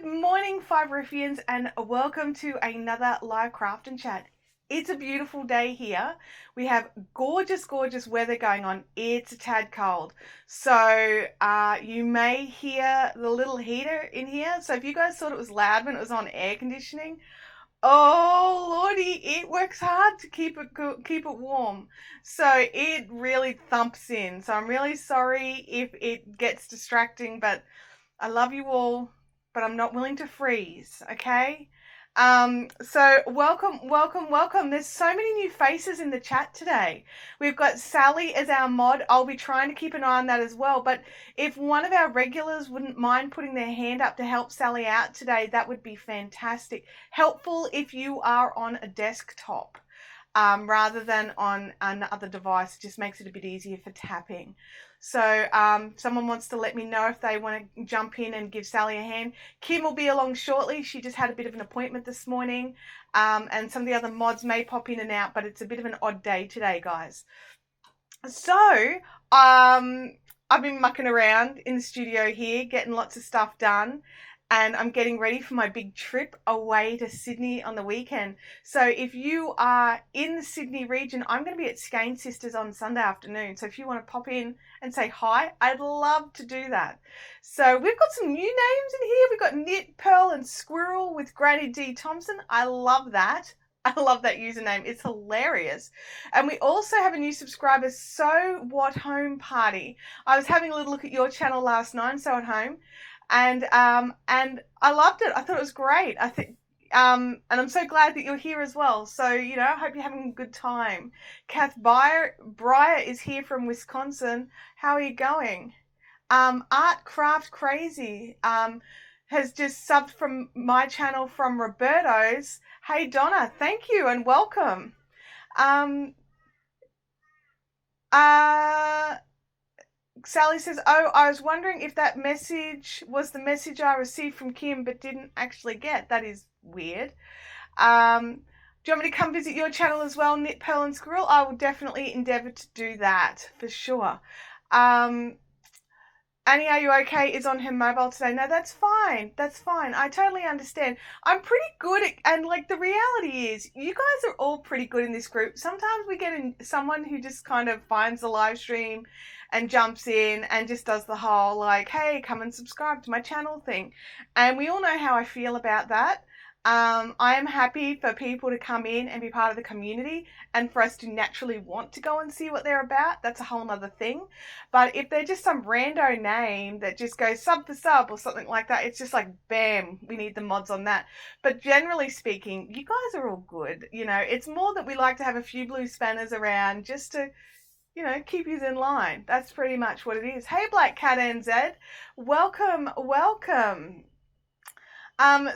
Good morning, Five Ruffians, and welcome to another live craft and chat. It's a beautiful day here. We have gorgeous, gorgeous weather going on. It's a tad cold. So you may hear the little heater in here. So if you guys thought it was loud when it was on air conditioning, oh lordy, it works hard to keep it warm. So it really thumps in. So I'm really sorry if it gets distracting, but I love you all, but I'm not willing to freeze, okay? So welcome, welcome, welcome. There's so many new faces in the chat today. We've got Sally as our mod. I'll be trying to keep an eye on that as well. But if one of our regulars wouldn't mind putting their hand up to help Sally out today, that would be fantastic. Helpful if you are on a desktop. Rather than on another device. It just makes it a bit easier for tapping. So someone wants to let me know if they want to jump in and give Sally a hand. Kim will be along shortly. She just had a bit of an appointment this morning. And some of the other mods may pop in and out, but it's a bit of an odd day today, guys. So I've been mucking around in the studio here, getting lots of stuff done. And I'm getting ready for my big trip away to Sydney on the weekend. So if you are in the Sydney region, I'm going to be at Skane Sisters on Sunday afternoon. So if you want to pop in and say hi, I'd love to do that. So we've got some new names in here. We've got Knit, Pearl and Squirrel with Granny D. Thompson. I love that. I love that username. It's hilarious. And we also have a new subscriber, So What Home Party. I was having a little look at your channel last night, So at Home. And I loved it. I thought it was great. I think and I'm so glad that you're here as well. So, you know, I hope you're having a good time. Kath Breyer is here from Wisconsin. How are you going? Art Craft Crazy has just subbed from my channel from Roberto's. Hey Donna, thank you and welcome. Sally says, oh, I was wondering if that message was the message I received from Kim but didn't actually get. That is weird. Do you want me to come visit your channel as well, Knit, Pearl and Squirrel? I will definitely endeavour to do that, for sure. Annie, are you okay? Is on her mobile today. No, that's fine. That's fine. I totally understand. I'm pretty good at, and like the reality is, you guys are all pretty good in this group. Sometimes we get in someone who just kind of finds the live stream and jumps in and just does the whole like, hey, come and subscribe to my channel thing. And we all know how I feel about that. I am happy for people to come in and be part of the community and for us to naturally want to go and see what they're about. That's a whole other thing. But if they're just some rando name that just goes sub for sub or something like that, it's just like, bam, we need the mods on that. But generally speaking, you guys are all good. You know, it's more that we like to have a few blue spanners around just to, you know, keep you in line. That's pretty much what it is. Hey, Black Cat NZ, welcome, welcome.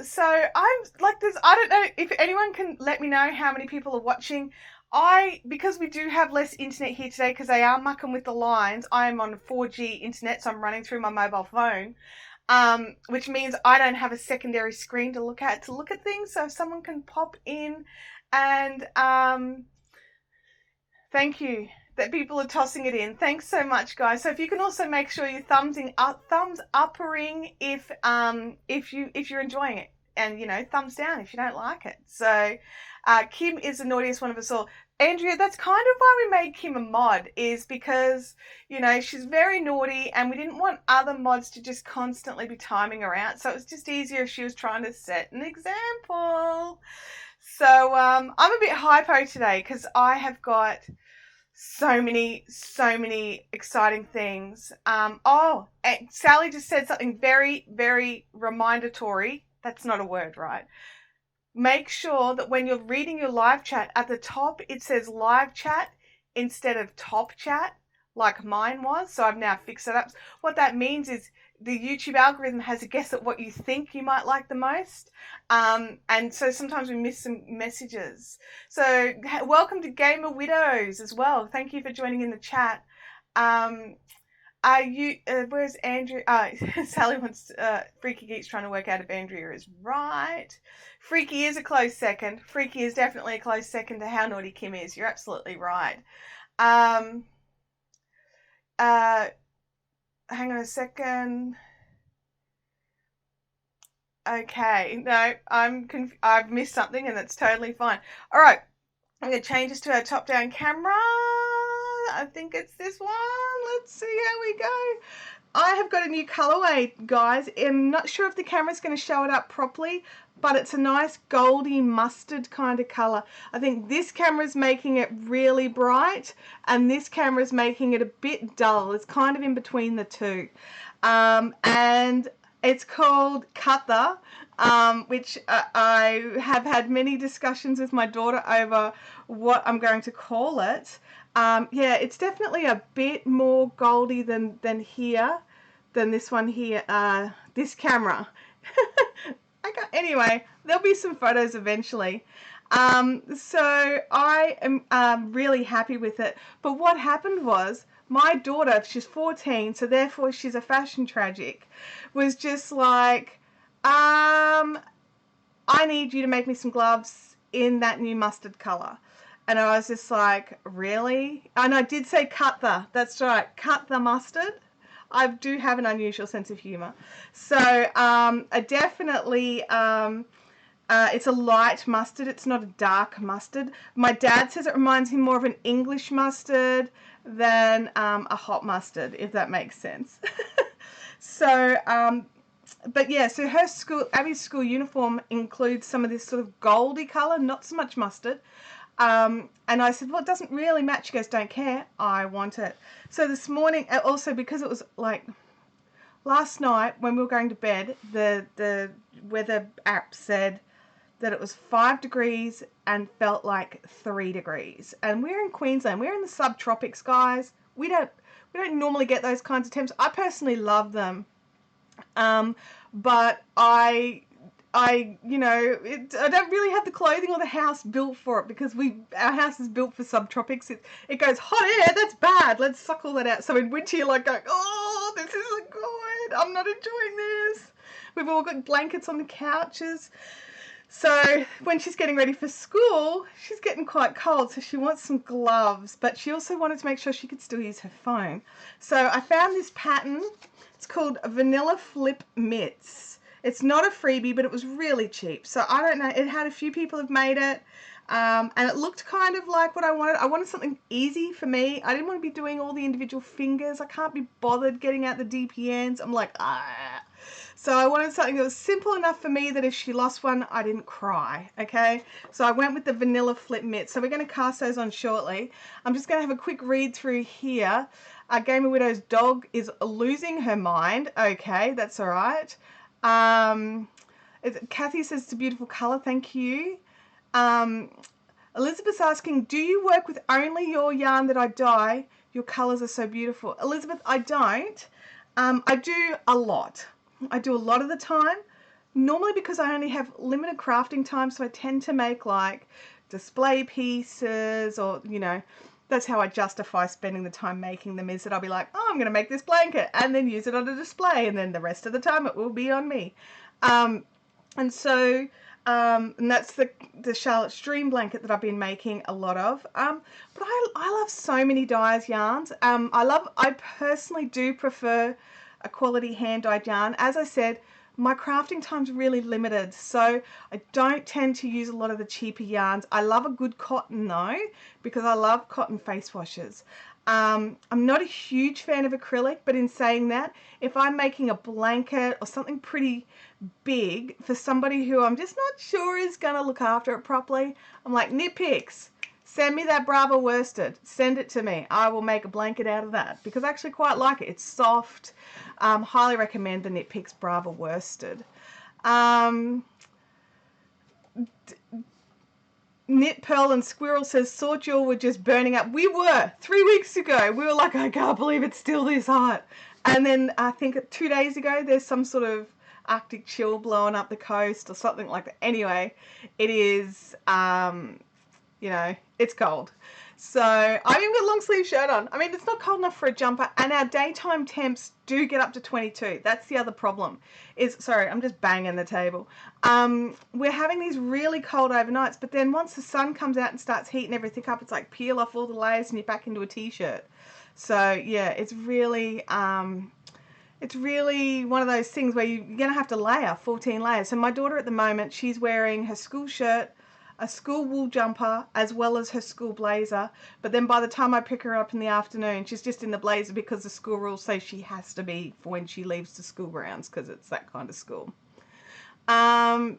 So I'm like this. I don't know if anyone can let me know how many people are watching. Because we do have less internet here today because they are mucking with the lines. I'm on 4G internet, so I'm running through my mobile phone, which means I don't have a secondary screen to look at things. So if someone can pop in and thank you that people are tossing it in. Thanks so much, guys. So if you can also make sure you're thumbs uppering if you're enjoying it, and you know, thumbs down if you don't like it. So Kim is the naughtiest one of us all. Andrea, that's kind of why we made Kim a mod, is because, you know, she's very naughty and we didn't want other mods to just constantly be timing her out. So it was just easier if she was trying to set an example. So I'm a bit hypo today because I have got so many exciting things. Sally just said something very, very remindatory. That's not a word, right? Make sure that when you're reading your live chat, at the top it says live chat instead of top chat, like mine was. So I've now fixed it up. What that means is the YouTube algorithm has a guess at what you think you might like the most. And so sometimes we miss some messages. So welcome to Gamer Widows as well. Thank you for joining in the chat. Where's Andrea? Sally wants, Freaky Geek's trying to work out if Andrea is right. Freaky is a close second. Freaky is definitely a close second to how naughty Kim is. You're absolutely right. Hang on a second. Okay, no, I've missed something, and that's totally fine. All right, I'm going to change this to our top-down camera. I think it's this one. Let's see how we go. I have got a new colorway, guys. I'm not sure if the camera's going to show it up properly, but it's a nice goldy mustard kind of color. I think this camera's making it really bright, and this camera's making it a bit dull. It's kind of in between the two. And it's called Cutha, which I have had many discussions with my daughter over what I'm going to call it. Yeah, it's definitely a bit more goldy than here, than this one here, this camera. Anyway, there'll be some photos eventually. So I am really happy with it. But what happened was, my daughter, she's 14, so therefore she's a fashion tragic, was just like, I need you to make me some gloves in that new mustard color. And I was just like, really? And I did say cut the, that's right, cut the mustard. I do have an unusual sense of humor. So I definitely, it's a light mustard. It's not a dark mustard. My dad says it reminds him more of an English mustard than a hot mustard, if that makes sense. So, but yeah, so her school, Abby's school uniform includes some of this sort of goldy color, not so much mustard. And I said, well, it doesn't really match. She goes, don't care, I want it. So this morning, also because it was like last night when we were going to bed, the weather app said that it was 5 degrees and felt like 3 degrees. And we're in Queensland. We're in the subtropics, guys. We don't normally get those kinds of temps. I personally love them. But I you know, I don't really have the clothing or the house built for it, because our house is built for subtropics. It goes, hot air, that's bad, let's suck all that out. So in winter you're like going, oh, this isn't good, I'm not enjoying this. We've all got blankets on the couches. So when she's getting ready for school, she's getting quite cold, so she wants some gloves, but she also wanted to make sure she could still use her phone. So I found this pattern. It's called Vanilla Flip Mitts. It's not a freebie, but it was really cheap. So I don't know, it had a few people have made it, and it looked kind of like what I wanted. I wanted something easy for me. I didn't want to be doing all the individual fingers. I can't be bothered getting out the DPNs. I'm like, ah. So I wanted something that was simple enough for me that if she lost one, I didn't cry, okay? So I went with the Vanilla Flip Mitt. So we're going to cast those on shortly. I'm just going to have a quick read through here. Gamer Widow's dog is losing her mind. Okay, that's all right. Kathy says it's a beautiful colour. Thank you. Elizabeth's asking, do you work with only your yarn that I dye? Your colours are so beautiful. Elizabeth, I don't. I do a lot. I do a lot of the time, normally because I only have limited crafting time, so I tend to make like display pieces, or, you know, that's how I justify spending the time making them, is that I'll be like, oh, I'm going to make this blanket and then use it on a display, and then the rest of the time it will be on me. And so, and that's the Charlotte Stream blanket that I've been making a lot of. But I love so many dyes yarns. I personally do prefer a quality hand-dyed yarn. As I said, my crafting time's really limited, so I don't tend to use a lot of the cheaper yarns. I love a good cotton though, because I love cotton face washes. I'm not a huge fan of acrylic, but in saying that, if I'm making a blanket or something pretty big for somebody who I'm just not sure is going to look after it properly, I'm like, Knit Picks, send me that Brava worsted. Send it to me. I will make a blanket out of that, because I actually quite like it. It's soft. Highly recommend the Knit Picks Brava worsted. Knit Pearl and Squirrel says, Sword Jewel were just burning up. We were 3 weeks ago. We were like, I can't believe it's still this hot. And then I think 2 days ago, there's some sort of Arctic chill blowing up the coast or something like that. Anyway, it is, you know, it's cold. So I've even got a long sleeve shirt on. I mean, it's not cold enough for a jumper, and our daytime temps do get up to 22. That's the other problem. Sorry, I'm just banging the table. We're having these really cold overnights, but then once the sun comes out and starts heating everything up, it's like peel off all the layers and you're back into a t-shirt. So yeah, it's really, it's really one of those things where you're going to have to layer 14 layers. So my daughter at the moment, she's wearing her school shirt, a school wool jumper, as well as her school blazer. But then by the time I pick her up in the afternoon, she's just in the blazer because the school rules say she has to be for when she leaves the school grounds, because it's that kind of school. Andrew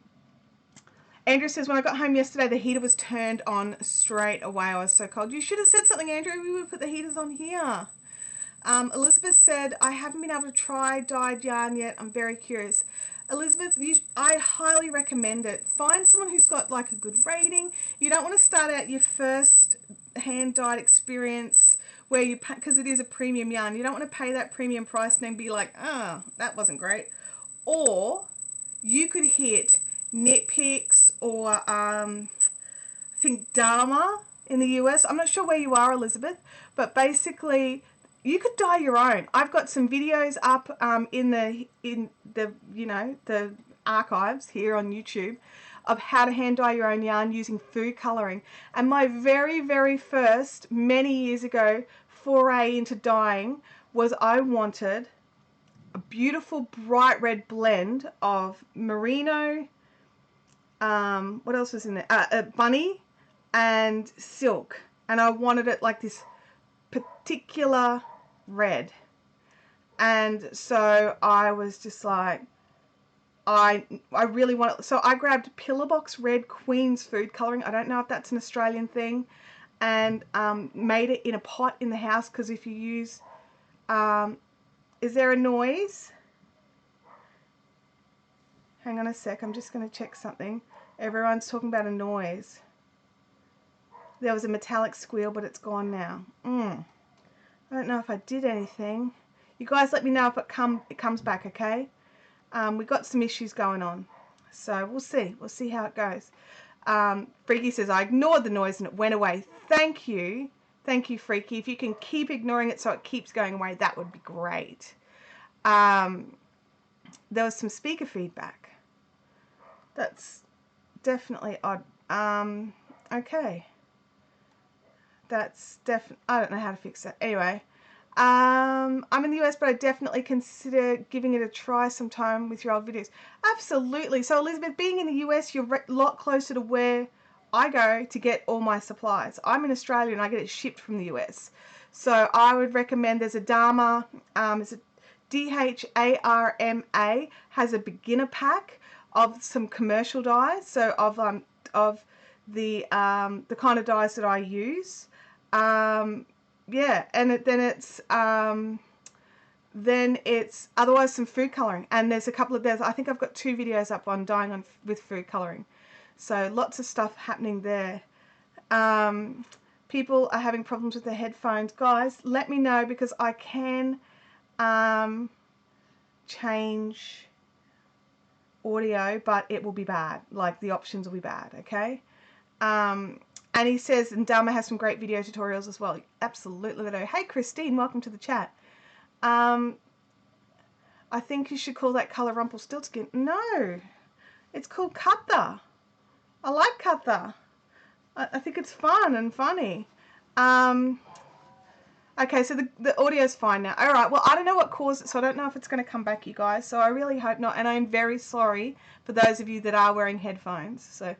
says, when I got home yesterday, the heater was turned on straight away. I was so cold. You should have said something, Andrew. We would have put the heaters on here. Elizabeth said, I haven't been able to try dyed yarn yet. I'm very curious. Elizabeth, I highly recommend it. Find someone who's got like a good rating. You don't want to start out your first hand dyed experience where you, because it is a premium yarn, you don't want to pay that premium price and then be like, oh, that wasn't great. Or you could hit Knit Picks or I think Dharma in the US. I'm not sure where you are, Elizabeth, but basically you could dye your own. I've got some videos up in the you know, the archives here on YouTube of how to hand dye your own yarn using food coloring. And my very first, many years ago, foray into dyeing was I wanted a beautiful bright red blend of merino, what else was in there? Bunny and silk. And I wanted it like this particular red. And so I was just like, I really want it. So I grabbed Pillar Box Red Queen's food coloring. I don't know if that's an Australian thing. And made it in a pot in the house, because if you use, is there a noise? Hang on a sec, I'm just going to check something. Everyone's talking about a noise. There was a metallic squeal, but it's gone now. I don't know if I did anything. You guys let me know if it comes back, okay? We got some issues going on. So we'll see. We'll see how it goes. Freaky says, I ignored the noise and it went away. Thank you. Thank you, Freaky. If you can keep ignoring it so it keeps going away, that would be great. There was some speaker feedback. That's definitely odd. Okay. That's definitely, I don't know how to fix that. Anyway, I'm in the US, but I definitely consider giving it a try sometime with your old videos. Absolutely. So Elizabeth, being in the US, you're a lot closer to where I go to get all my supplies. I'm in Australia and I get it shipped from the US. So I would recommend, there's a Dharma, it's a DHARMA, has a beginner pack of some commercial dyes. So of the kind of dyes that I use. Yeah, and then it's otherwise some food coloring, and there's a couple of I think I've got 2 videos up on dyeing with food coloring, so lots of stuff happening there. People are having problems with their headphones. Guys, let me know, because I can change audio, but it will be bad, like the options will be bad, okay? And he says, and Dharma has some great video tutorials as well. Absolutely they do. Hey Christine, welcome to the chat. I think you should call that colour Rumpelstiltskin. No, it's called Katha. I like Katha. I think it's fun and funny. Okay, so the audio's fine now. All right, well, I don't know what caused it, so I don't know if it's going to come back, you guys. So I really hope not, and I'm very sorry for those of you that are wearing headphones. So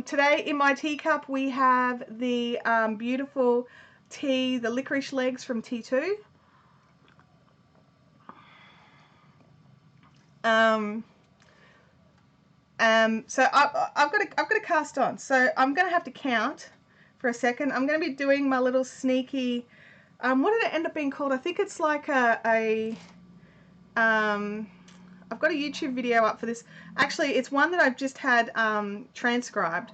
today in my teacup we have the beautiful tea, the licorice legs from T2. So I've got to cast on. So I'm going to have to count for a second. I'm going to be doing my little sneaky. What did it end up being called? I think it's like I've got a YouTube video up for this. Actually, it's one that I've just had transcribed.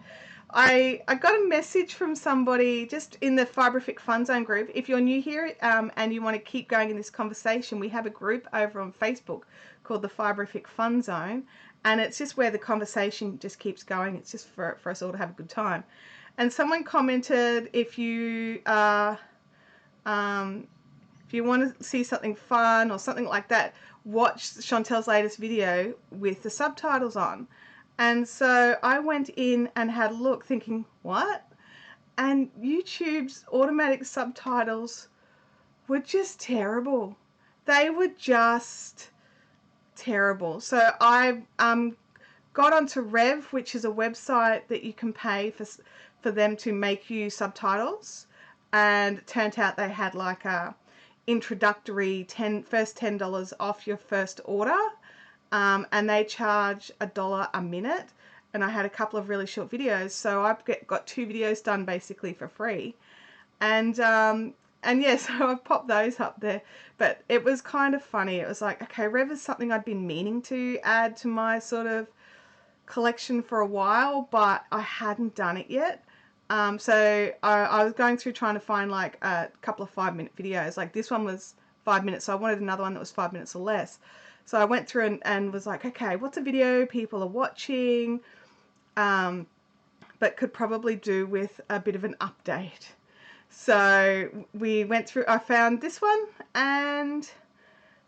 I got a message from somebody just in the Fibrific Fun Zone group. If you're new here and you want to keep going in this conversation, we have a group over on Facebook called the Fibrific Fun Zone, and it's just where the conversation just keeps going. It's just for us all to have a good time. And someone commented, if you want to see something fun or something like that, watch Chantel's latest video with the subtitles on. And so I went in and had a look thinking, what? And YouTube's automatic subtitles were just terrible. they were just terrible. So I got onto Rev, which is a website that you can pay for them to make you subtitles, and it turned out they had like a introductory first $10 off your first order, and they charge $1 a minute, and I had a couple of really short videos, so I got 2 videos done basically for free, and yeah, so I've popped those up there. But it was kind of funny. It was like, okay, Rev is something I'd been meaning to add to my sort of collection for a while, but I hadn't done it yet. So I was going through trying to find like a couple of 5-minute videos. Like this one was 5 minutes, so I wanted another one that was 5 minutes or less. So I went through and was like, okay, what's a video people are watching, but could probably do with a bit of an update. So we went through, I found this one, and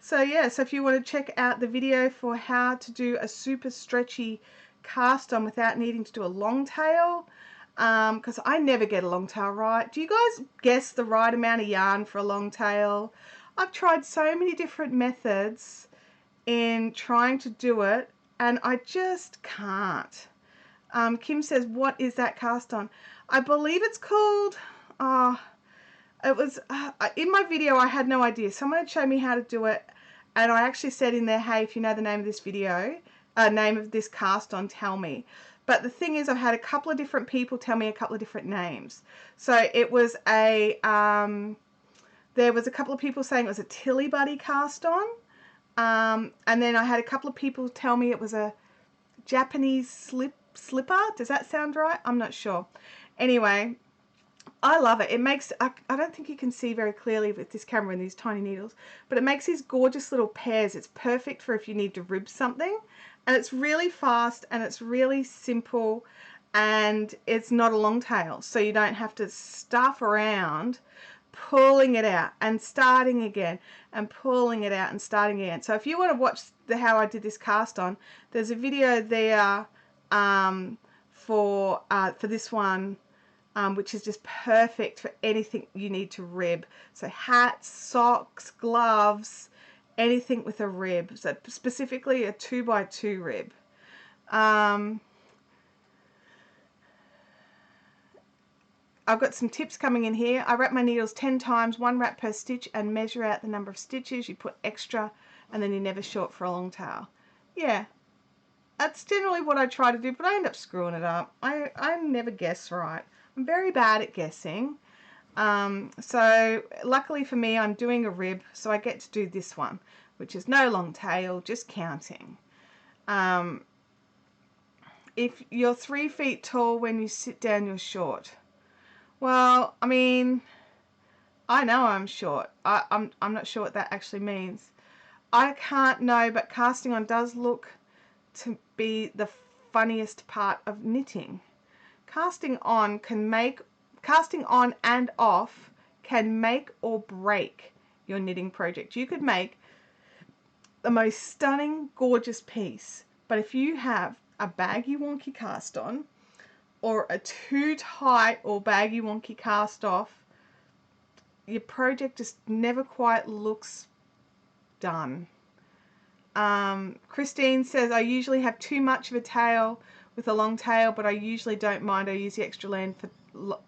so yeah, so if you want to check out the video for how to do a super stretchy cast on without needing to do a long tail, because I never get a long tail right. Do you guys guess the right amount of yarn for a long tail? I've tried so many different methods in trying to do it, and I just can't. Kim says, what is that cast on? I believe it's called, it was, in my video I had no idea. Someone had shown me how to do it, and I actually said in there, hey, if you know the name of this video, name of this cast on, tell me. But the thing is, I've had a couple of different people tell me a couple of different names. So it was a, there was a couple of people saying it was a Tilly Buddy cast on, and then I had a couple of people tell me it was a Japanese slipper. Does that sound right? I'm not sure. Anyway, I love it. It makes, I don't think you can see very clearly with this camera and these tiny needles, but it makes these gorgeous little pairs. It's perfect for if you need to rib something, and it's really fast and it's really simple, and it's not a long tail, so you don't have to stuff around pulling it out and starting again and pulling it out and starting again. So if you want to watch how I did this cast on, there's a video there for this one, which is just perfect for anything you need to rib. So hats, socks, gloves, anything with a rib. So specifically a 2x2 rib. I've got some tips coming in here. I wrap my needles 10 times, 1 wrap per stitch, and measure out the number of stitches. You put extra, and then you're never short for a long tail. Yeah, that's generally what I try to do, but I end up screwing it up. I never guess right. I'm very bad at guessing. So luckily for me, I'm doing a rib, so I get to do this one, which is no long tail, just counting. If you're 3 feet tall when you sit down, you're short. Well, I mean, I know I'm short. I'm not sure what that actually means. I can't know, but casting on does look to be the funniest part of knitting. Casting on and off can make or break your knitting project. You could make the most stunning, gorgeous piece, but if you have a baggy, wonky cast on, or a too tight or baggy, wonky cast off, your project just never quite looks done. Christine says, I usually have too much of a tail with a long tail, but I usually don't mind. I use the extra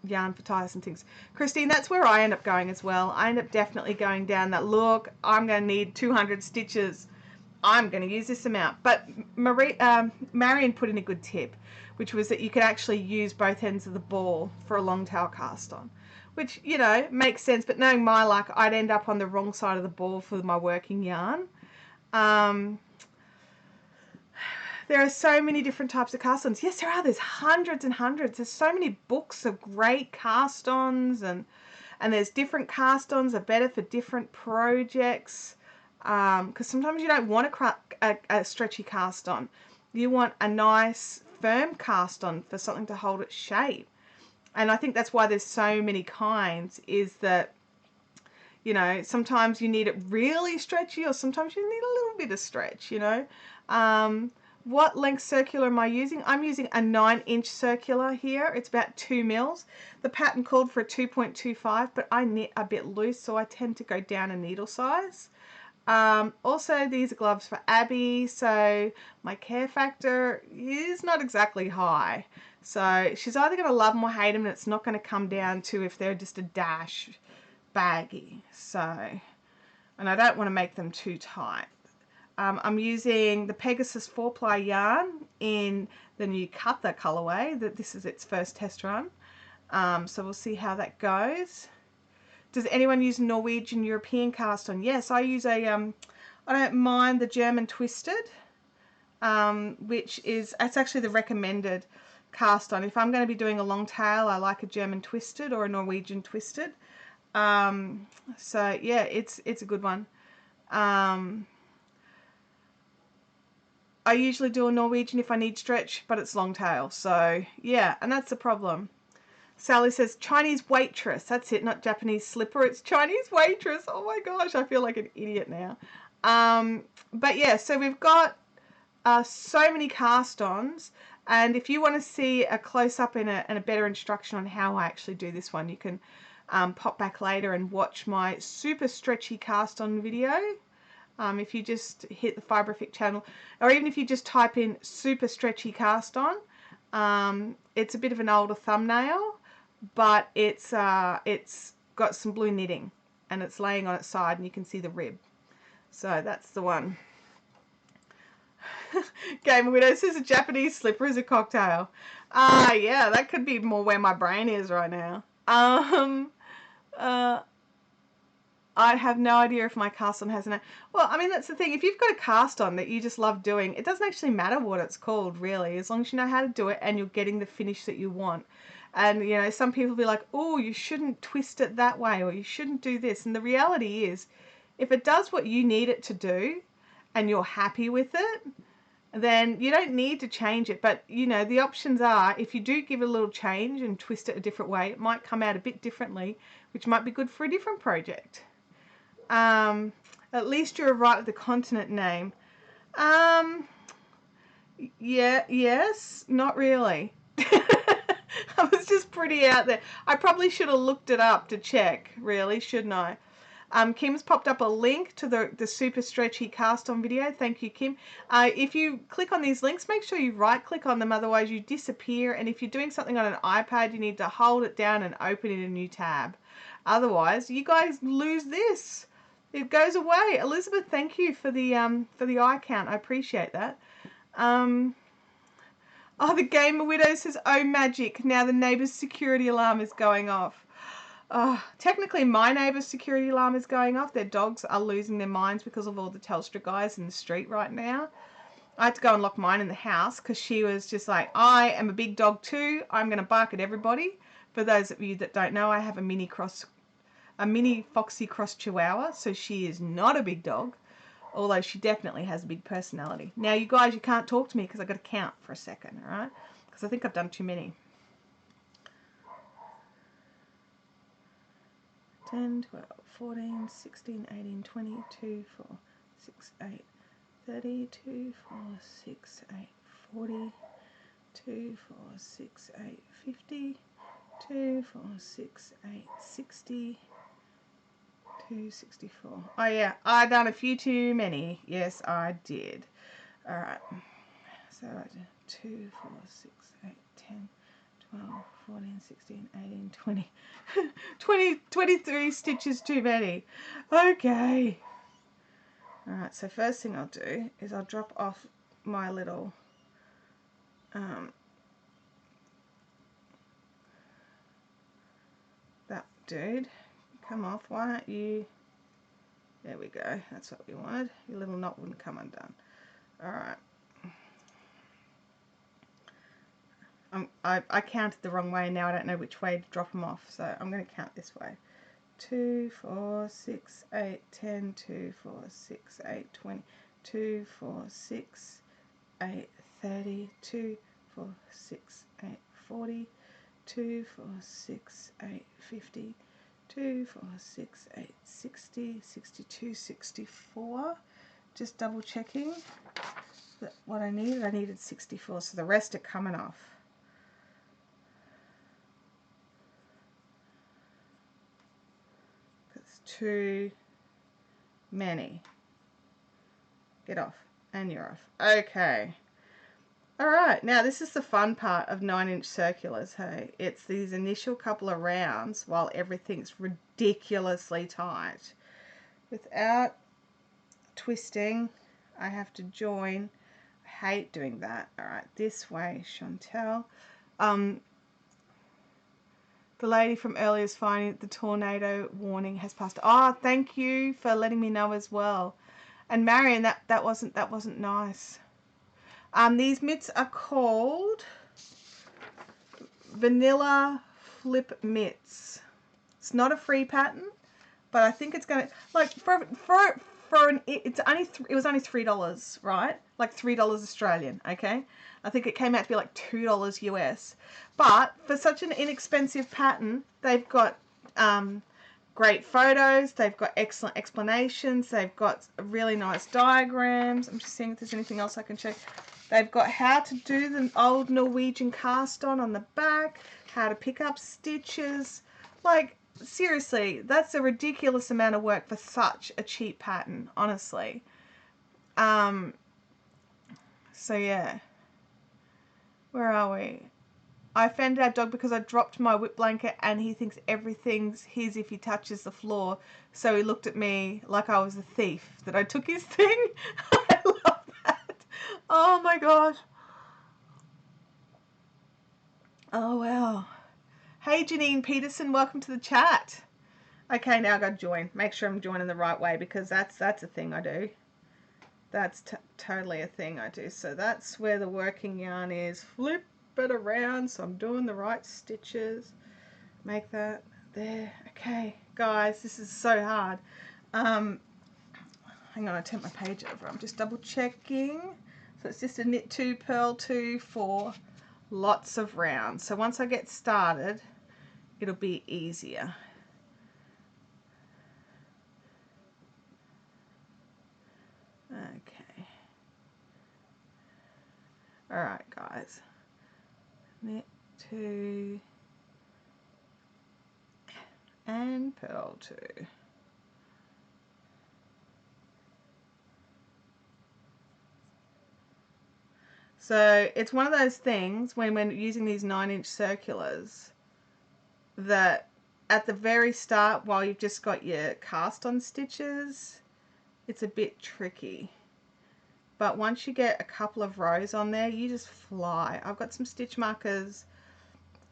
yarn for ties and things. Christine, that's where I end up going as well. I end up definitely going down that, look, I'm going to need 200 stitches. I'm going to use this amount. But Marion put in a good tip, which was that you could actually use both ends of the ball for a long tail cast on, which, you know, makes sense. But knowing my luck, I'd end up on the wrong side of the ball for my working yarn. There are so many different types of cast-ons. Yes, there are. There's hundreds and hundreds. There's so many books of great cast-ons, and there's different cast-ons are better for different projects. Because sometimes you don't want a stretchy cast-on. You want a nice firm cast-on for something to hold its shape. And I think that's why there's so many kinds, is that, you know, sometimes you need it really stretchy, or sometimes you need a little bit of stretch, you know. What length circular am I using? I'm using a 9-inch circular here. It's about 2 mils. The pattern called for a 2.25, but I knit a bit loose, so I tend to go down a needle size. Also, these are gloves for Abby, so my care factor is not exactly high. So she's either going to love them or hate them, and it's not going to come down to if they're just a dash baggy. So, and I don't want to make them too tight. I'm using the Pegasus 4-ply yarn in the new Cuther colorway. This is its first test run. So we'll see how that goes. Does anyone use Norwegian European cast on? Yes, I use a, I don't mind the German Twisted, which is, it's actually the recommended cast on. If I'm going to be doing a long tail, I like a German Twisted or a Norwegian Twisted. So yeah, it's a good one. I usually do a Norwegian if I need stretch, but it's long tail. So yeah, and that's the problem. Sally says Chinese waitress. That's it, not Japanese slipper. It's Chinese waitress. Oh my gosh, I feel like an idiot now. But yeah, so we've got so many cast-ons, and if you want to see a close-up and a better instruction on how I actually do this one, you can pop back later and watch my super stretchy cast-on video. If you just hit the Fibrific channel, or even if you just type in super stretchy cast on, it's a bit of an older thumbnail, but it's got some blue knitting and it's laying on its side and you can see the rib. So that's the one. Game Widow says a Japanese slipper is a cocktail. Yeah, that could be more where my brain is right now. I have no idea if my cast on has an... Well, I mean, that's the thing. If you've got a cast on that you just love doing, it doesn't actually matter what it's called, really, as long as you know how to do it and you're getting the finish that you want. And, you know, some people will be like, oh, you shouldn't twist it that way, or you shouldn't do this. And the reality is, if it does what you need it to do and you're happy with it, then you don't need to change it. But, you know, the options are, if you do give it a little change and twist it a different way, it might come out a bit differently, which might be good for a different project. At least you're right with the continent name. Yeah, yes, not really. I was just pretty out there. I probably should have looked it up to check, really, shouldn't I? Kim's popped up a link to the super stretchy cast on video. Thank you, Kim. If you click on these links, make sure you right click on them, otherwise you disappear. And if you're doing something on an iPad, you need to hold it down and open in a new tab. Otherwise, you guys lose this. It goes away. Elizabeth, thank you for the eye count. I appreciate that. Oh, the Gamer Widow says, oh magic, now the neighbour's security alarm is going off. Technically my neighbour's security alarm is going off. Their dogs are losing their minds because of all the Telstra guys in the street right now. I had to go and lock mine in the house because she was just like, I am a big dog too. I'm going to bark at everybody. For those of you that don't know, I have a mini Foxy Cross Chihuahua, so she is not a big dog, although she definitely has a big personality. Now, you guys, you can't talk to me because I've got to count for a second, all right? Because I think I've done too many. 10, 12, 14, 16, 18, 20, 2, 4, 6, 8, 30, 2, 4, 6, 8, 40, 2, 4, 6, 8, 50, 2, 4, 6, 8, 60, 264. Oh yeah, I done a few too many. Yes, I did. All right. So 2, 4, 6, 8, 10, 12, 14, 16, 18, 20. 23 stitches too many. Okay. All right, so first thing I'll do is I'll drop off my little that dude. Come off, why aren't you? There we go, that's what we wanted. Your little knot wouldn't come undone. Alright. I counted the wrong way, now I don't know which way to drop them off, so I'm going to count this way. 2, 4, 6, 8, 10, 2, 4, 6, 8, 20, 2, 4, 6, 8, 30, 2, 4, 6, 8, 40, 2, 4, 6, 8, 50, 2, 4, 6, 8, 60, 62, 64. Just double checking that what I needed. I needed 64, so the rest are coming off. That's too many. Get off. And you're off. Okay. Alright, now this is the fun part of 9-inch circulars, hey? It's these initial couple of rounds while everything's ridiculously tight. Without twisting, I have to join. I hate doing that. Alright, this way, Chantel. The lady from earlier is finding the tornado warning has passed. Oh, thank you for letting me know as well. And Marion, that wasn't nice. These mitts are called Vanilla Flip Mitts. It's not a free pattern, but I think it's gonna, like, it was only $3, right? Like $3 Australian, okay? I think it came out to be like $2 US. But for such an inexpensive pattern, they've got great photos, they've got excellent explanations, they've got really nice diagrams. I'm just seeing if there's anything else I can check. They've got how to do the old Norwegian cast on the back, how to pick up stitches. Like, seriously, that's a ridiculous amount of work for such a cheap pattern, honestly. So yeah. Where are we? I offended our dog because I dropped my whip blanket and he thinks everything's his if he touches the floor. So he looked at me like I was a thief, that I took his thing. I love that. Oh my gosh. Oh wow. Hey Janine Peterson, welcome to the chat. Okay, now I got to join. Make sure I'm joining the right way because that's a thing I do. That's totally a thing I do. So that's where the working yarn is. Flip it around so I'm doing the right stitches. Make that there. Okay, guys, this is so hard. Hang on, I turned my page over. I'm just double checking. So it's just a knit 2, purl 2 for lots of rounds. So once I get started, it'll be easier. Okay. All right, guys. Knit 2 and purl 2. So it's one of those things when we're using these 9-inch circulars that at the very start, while you've just got your cast on stitches, it's a bit tricky. But once you get a couple of rows on there, you just fly. I've got some stitch markers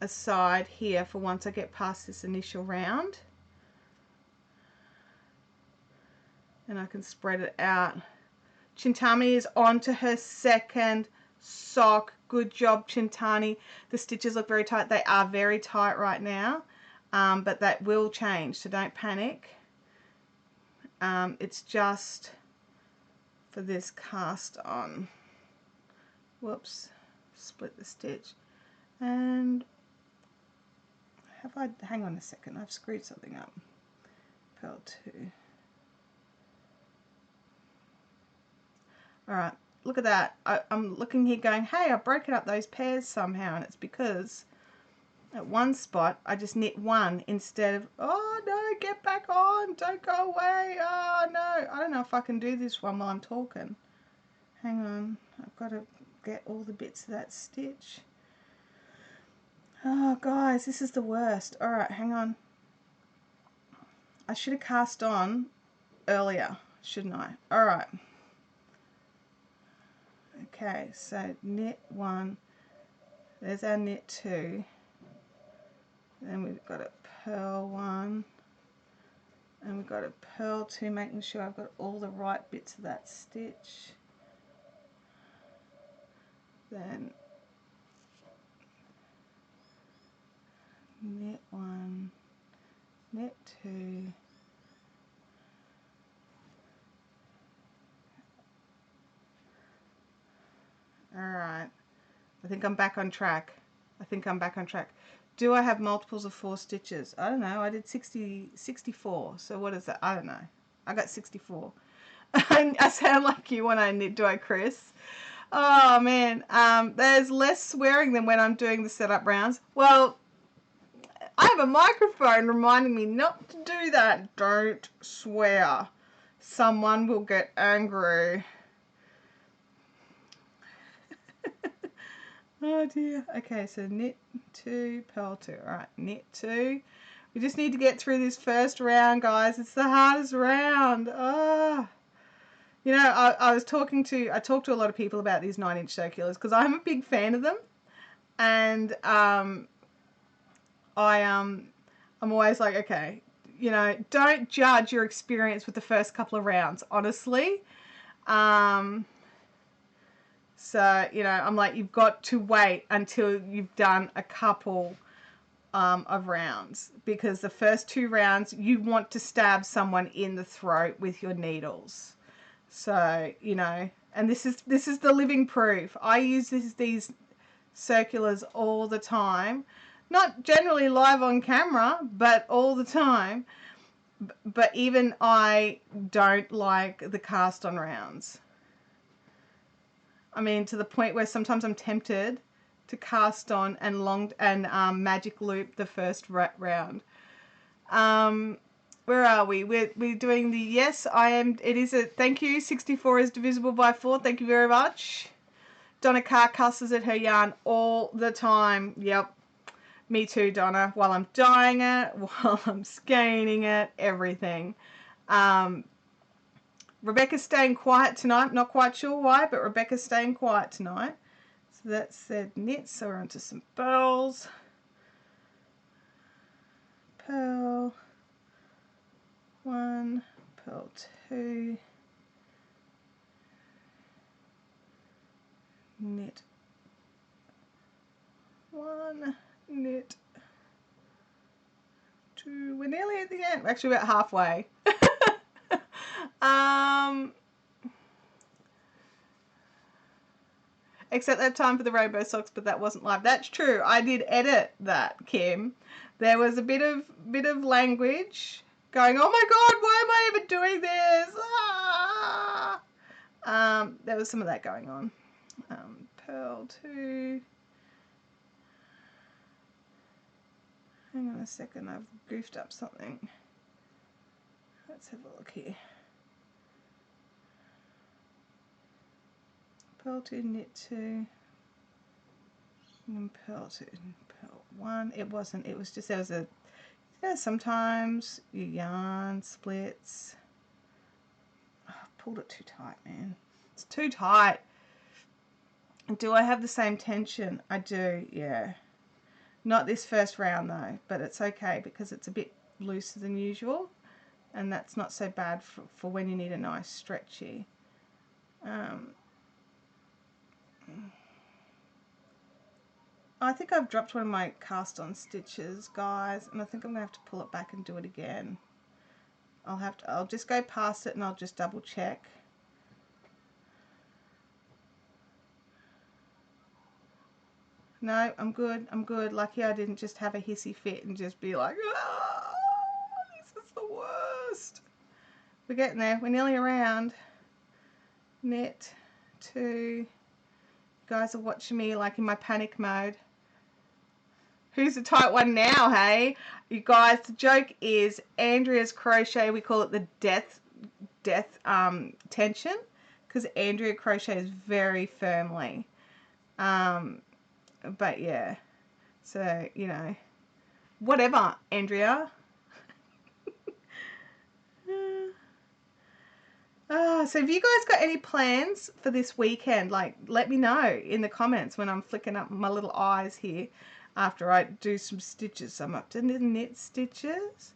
aside here for once I get past this initial round. And I can spread it out. Chintami is on to her second sock. Good job, Chintani. The stitches look very tight. They are very tight right now, but that will change, so don't panic. It's just for this cast on. Whoops, split the stitch. And hang on a second, I've screwed something up. Purl 2. Alright, look at that. I'm looking here going, hey, I broken up those pairs somehow, and it's because at one spot I just knit one instead of, oh no, get back on, don't go away, oh no. I don't know if I can do this one while I'm talking. Hang on, I've got to get all the bits of that stitch. Oh guys, this is the worst. Alright, hang on. I should have cast on earlier, shouldn't I? Alright. Okay, so knit 1, there's our knit 2, then we've got a purl 1, and we've got a purl 2, making sure I've got all the right bits of that stitch. Then knit 1, knit 2, alright, I think I'm back on track. Do I have multiples of 4 stitches? I don't know, I did 64, so what is that? I don't know, I got 64. I sound like you when I knit, do I, Chris? Oh man, there's less swearing than when I'm doing the setup rounds. Well, I have a microphone reminding me not to do that. Don't swear. Someone will get angry. Oh dear. Okay, so knit 2, purl 2. All right, knit 2. We just need to get through this first round, guys. It's the hardest round. Oh. You know, I talked to a lot of people about these 9-inch circulars because I'm a big fan of them, and I'm always like, okay, you know, don't judge your experience with the first couple of rounds, honestly. So, you know, I'm like, you've got to wait until you've done a couple of rounds, because the first 2 rounds you want to stab someone in the throat with your needles. So, you know, and this is the living proof. I use these circulars all the time. Not generally live on camera, but all the time. But even I don't like the cast on rounds. I mean, to the point where sometimes I'm tempted to cast on and magic loop the first round. Where are we? We're doing the yes, I am. It is a thank you. 64 is divisible by 4. Thank you very much. Donna Carr cusses at her yarn all the time. Yep. Me too, Donna. While I'm dyeing it, while I'm scanning it, everything. Rebecca's staying quiet tonight. Not quite sure why, but Rebecca's staying quiet tonight. So that's said knit. So we're onto some pearls. Pearl 1, pearl 2, knit 1, knit 2. We're nearly at the end. We're actually about halfway. Except that time for the rainbow socks, but that wasn't live. That's true. I did edit that, Kim. There was a bit of language going, oh my God, why am I even doing this? Ah! There was some of that going on. Pearl 2. Hang on a second, I've goofed up something. Let's have a look here. Pearl 2, knit 2, and pearl 2, pearl 1. It wasn't, it was just, there was a, yeah, sometimes your yarn splits. Oh, I've pulled it too tight, man. It's too tight. Do I have the same tension? I do, yeah. Not this first round though, but it's okay because it's a bit looser than usual, and that's not so bad for when you need a nice stretchy. I think I've dropped one of my cast on stitches, guys, and I think I'm gonna have to pull it back and do it again. I'll just go past it and I'll just double check. No, I'm good. I'm good. Lucky I didn't just have a hissy fit and just be like, ah, this is the worst. We're getting there. We're nearly around. Knit 2. You guys are watching me like in my panic mode. Who's the tight one now, hey? You guys, the joke is Andrea's crochet, we call it the death tension, because Andrea crochets very firmly. But yeah, so, you know, whatever, Andrea. So have you guys got any plans for this weekend? Like, let me know in the comments when I'm flicking up my little eyes here after I do some stitches. I'm up to the knit stitches.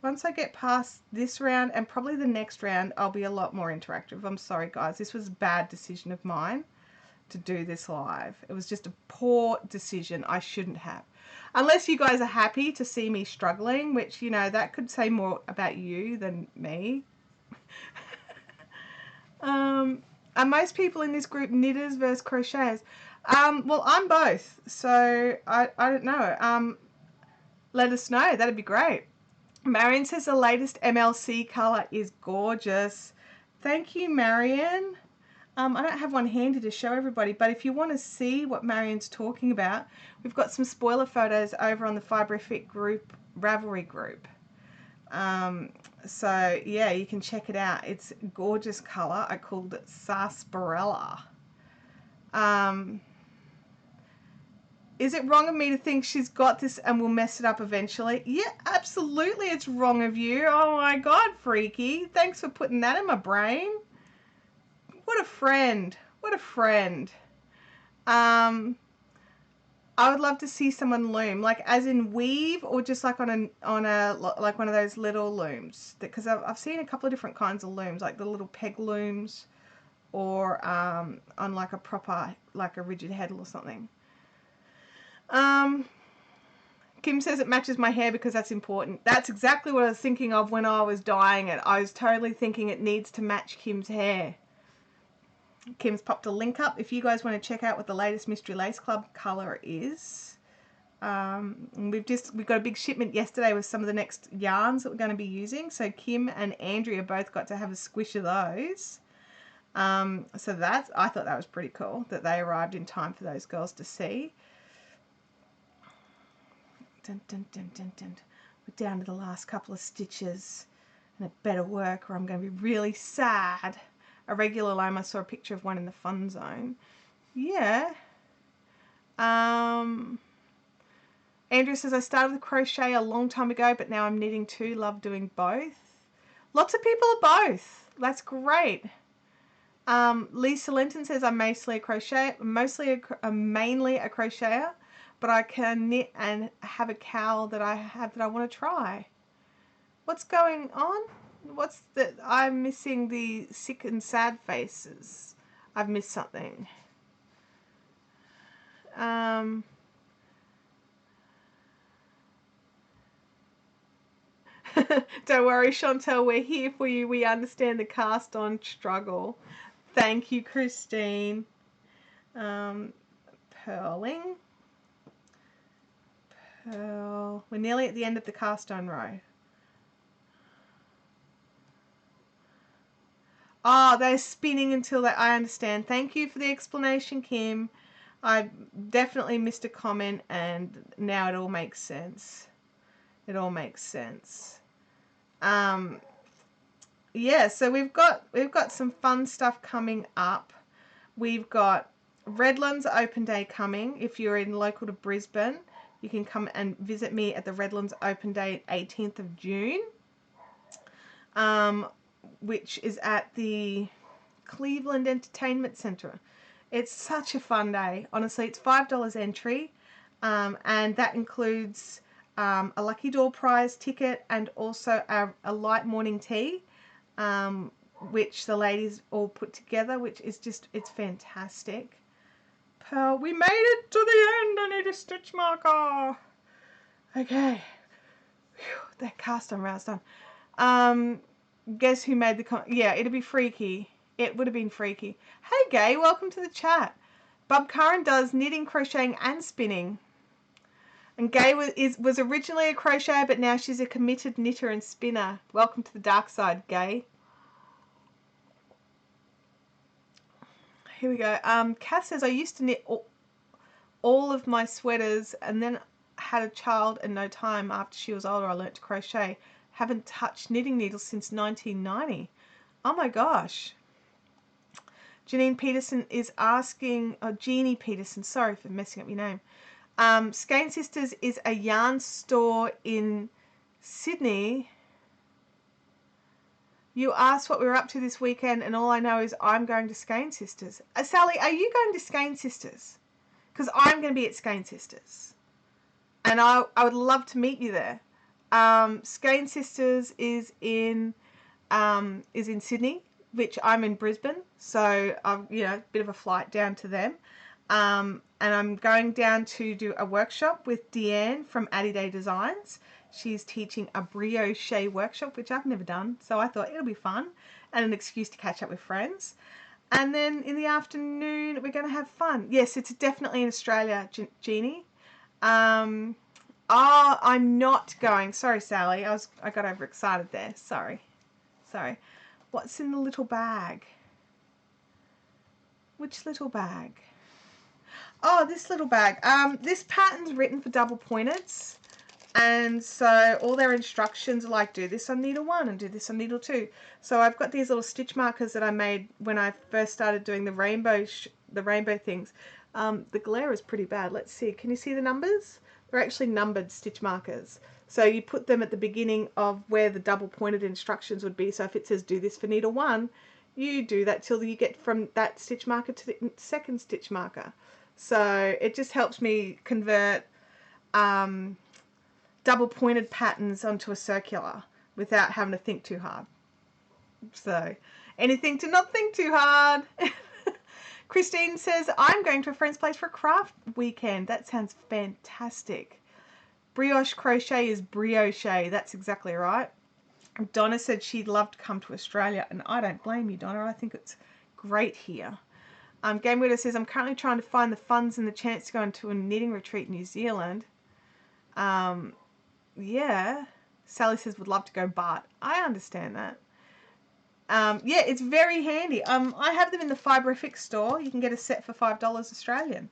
Once I get past this round and probably the next round, I'll be a lot more interactive. I'm sorry, guys. This was a bad decision of mine to do this live. It was just a poor decision. I shouldn't have. Unless you guys are happy to see me struggling, which, you know, that could say more about you than me. Are most people in this group knitters versus crocheters? Well, I'm both, so I don't know. Let us know. That'd be great. Marion says the latest MLC colour is gorgeous. Thank you, Marion. I don't have one handy to show everybody, but if you want to see what Marion's talking about, we've got some spoiler photos over on the Fibrific group, Ravelry group. So yeah, you can check it out. It's a gorgeous colour. I called it Sarsaparilla. Is it wrong of me to think she's got this and will mess it up eventually? Yeah, absolutely it's wrong of you. Oh my God, Freaky. Thanks for putting that in my brain. What a friend. What a friend. I would love to see someone loom, like as in weave or just like on a like one of those little looms. Because I've seen a couple of different kinds of looms, like the little peg looms or on like a proper, like a rigid heddle or something. Kim says it matches my hair because that's important. That's exactly what I was thinking of when I was dyeing it. I was totally thinking it needs to match Kim's hair. Kim's popped a link up if you guys want to check out what the latest Mystery Lace Club colour is. We've got a big shipment yesterday with some of the next yarns that we're going to be using. So Kim and Andrea both got to have a squish of those. So I thought that was pretty cool that they arrived in time for those girls to see. Dun, dun, dun, dun, dun. We're down to the last couple of stitches and it better work or I'm going to be really sad. A regular loom, I saw a picture of one in the fun zone. Yeah. Andrew says, I started with crochet a long time ago, but now I'm knitting too. Love doing both. Lots of people are both. That's great. Lisa Linton says, I'm mainly a crocheter, but I can knit and have a cowl that I want to try. What's going on? What's the... I'm missing the sick and sad faces. I've missed something. Don't worry, Chantel, we're here for you. We understand the cast on struggle. Thank you, Christine. Purling. Purl. We're nearly at the end of the cast on row. Oh, they're spinning until they... I understand. Thank you for the explanation, Kim. I definitely missed a comment and now it all makes sense. It all makes sense. Yeah, so we've got some fun stuff coming up. We've got Redlands Open Day coming. If you're local to Brisbane, you can come and visit me at the Redlands Open Day 18th of June, which is at the Cleveland Entertainment Centre. It's such a fun day. Honestly, it's $5 entry, and that includes a lucky door prize ticket and also a light morning tea, which the ladies all put together, which is just, it's fantastic. Pearl, we made it to the end. I need a stitch marker. Okay. Whew, that cast on round's done. Guess who made the yeah, it'd be freaky. It would have been freaky. Hey Gay, welcome to the chat. Bub Curran does knitting, crocheting and spinning. And Gay was originally a crocheter, but now she's a committed knitter and spinner. Welcome to the dark side, Gay. Here we go. Cass says, I used to knit all of my sweaters and then had a child and no time after she was older I learnt to crochet. Haven't touched knitting needles since 1990. Oh my gosh. Janine Peterson is asking, Jeannie Peterson, sorry for messing up your name. Skein Sisters is a yarn store in Sydney. You asked what we were up to this weekend and all I know is I'm going to Skein Sisters. Sally, are you going to Skein Sisters? Because I'm going to be at Skein Sisters. And I would love to meet you there. Skein Sisters is in Sydney, which I'm in Brisbane, so I'm a bit of a flight down to them. And I'm going down to do a workshop with Deanne from Adobe Designs. She's teaching a brioche workshop, which I've never done, so I thought it'll be fun and an excuse to catch up with friends. And then in the afternoon, we're going to have fun. Yes, it's definitely in Australia, Jeannie. Oh, I'm not going. Sorry, Sally. I got overexcited there. Sorry. What's in the little bag? Which little bag? Oh, this little bag. This pattern's written for double pointeds. And so all their instructions are like, do this on needle 1 and do this on needle 2. So I've got these little stitch markers that I made when I first started doing the rainbow things. The glare is pretty bad. Let's see. Can you see the numbers? They're actually numbered stitch markers. So you put them at the beginning of where the double pointed instructions would be. So if it says do this for needle 1, you do that till you get from that stitch marker to the second stitch marker. So it just helps me convert double pointed patterns onto a circular without having to think too hard. So anything to not think too hard. Christine says, I'm going to a friend's place for a craft weekend. That sounds fantastic. Brioche crochet is brioche. That's exactly right. Donna said she'd love to come to Australia, and I don't blame you, Donna. I think it's great here. Game Widow says, I'm currently trying to find the funds and the chance to go into a knitting retreat in New Zealand. Yeah. Sally says, would love to go, but I understand that. Yeah, it's very handy. I have them in the Fibrific store. You can get a set for $5 Australian.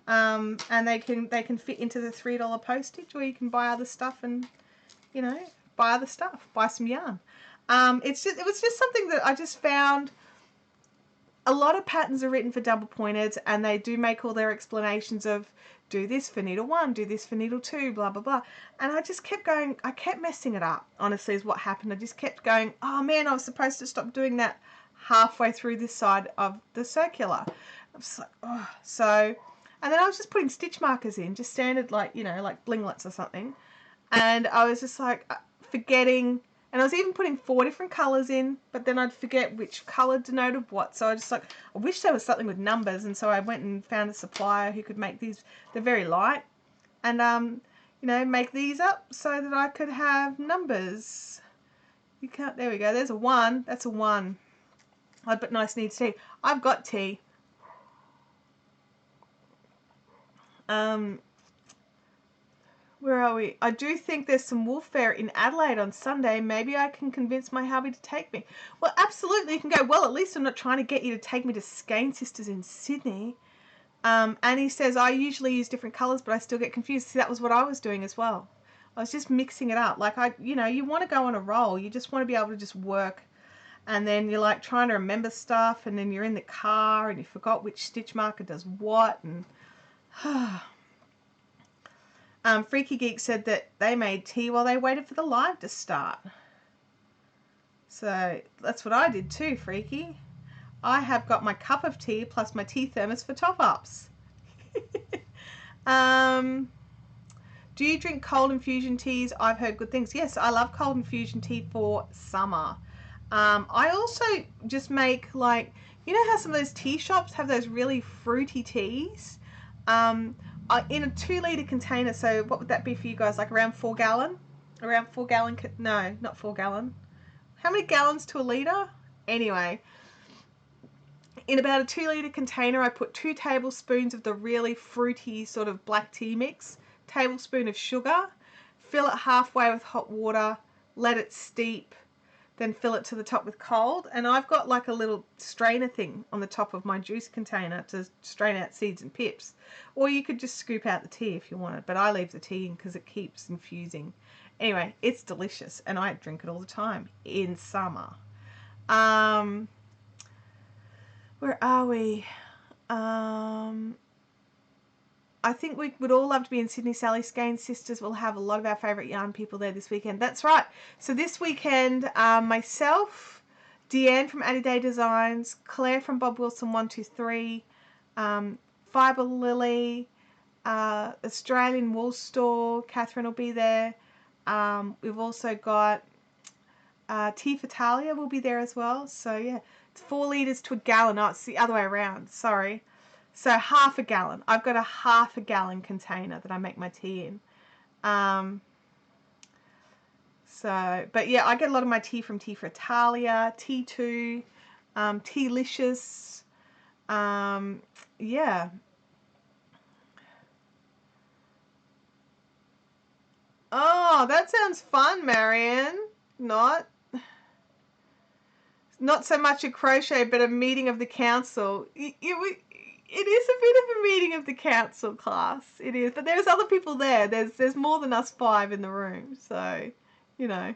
And they can fit into the $3 postage, or you can buy other stuff and, you know, buy other stuff. Buy some yarn. It was just something that I just found. A lot of patterns are written for double pointed, and they do make all their explanations of do this for needle 1, do this for needle 2, blah, blah, blah. And I just kept going, I kept messing it up, honestly, is what happened. I just kept going, oh man, I was supposed to stop doing that halfway through this side of the circular. I was like, oh. So, and then I was just putting stitch markers in, just standard, like, you know, like blinglets or something. And I was just like forgetting. And I was even putting 4 different colours in, but then I'd forget which colour denoted what. So I just like, I wish there was something with numbers. And so I went and found a supplier who could make these. They're very light. And, you know, make these up so that I could have numbers. You can't, there we go. There's a 1. That's a 1. Oh, but nice needs tea. I've got tea. Where are we? I do think there's some wool fair in Adelaide on Sunday. Maybe I can convince my hubby to take me. Well, absolutely. You can go, well, at least I'm not trying to get you to take me to Skein Sisters in Sydney. Annie says, I usually use different colours, but I still get confused. See, that was what I was doing as well. I was just mixing it up. Like, you know, you want to go on a roll. You just want to be able to just work. And then you're like trying to remember stuff, and then you're in the car and you forgot which stitch marker does what. And Freaky Geek said that they made tea while they waited for the live to start. So that's what I did too, Freaky. I have got my cup of tea plus my tea thermos for top-ups. Do you drink cold infusion teas? I've heard good things. Yes, I love cold infusion tea for summer. I also just make, like, you know how some of those tea shops have those really fruity teas? In a 2-litre container, so what would that be for you guys? Like around 4 gallon? Around 4 gallon? No, not 4 gallon. How many gallons to a litre? Anyway, in about a 2-litre container, I put 2 tablespoons of the really fruity sort of black tea mix, tablespoon of sugar, fill it halfway with hot water, let it steep, then fill it to the top with cold. And I've got like a little strainer thing on the top of my juice container to strain out seeds and pips. Or you could just scoop out the tea if you wanted, but I leave the tea in because it keeps infusing. Anyway, it's delicious, and I drink it all the time in summer. Where are we? I think we would all love to be in Sydney. Sally Skein Sisters will have a lot of our favourite yarn people there this weekend. That's right. So this weekend, myself, Deanne from Addy Day Designs, Claire from Bob Wilson 123, Fibre Lily, Australian Wool Store, Catherine will be there. We've also got Tea for Talia will be there as well. So yeah, it's 4 litres to a gallon. No, it's the other way around. Sorry. So half a gallon. I've got a half a gallon container that I make my tea in. But yeah, I get a lot of my tea from Tea for Italia, T2, Tealicious. Yeah. Oh, that sounds fun, Marianne. Not so much a crochet, but a meeting of the council. It is a bit of a meeting of the council class. It is, but there's other people there. There's more than us 5 in the room, so you know.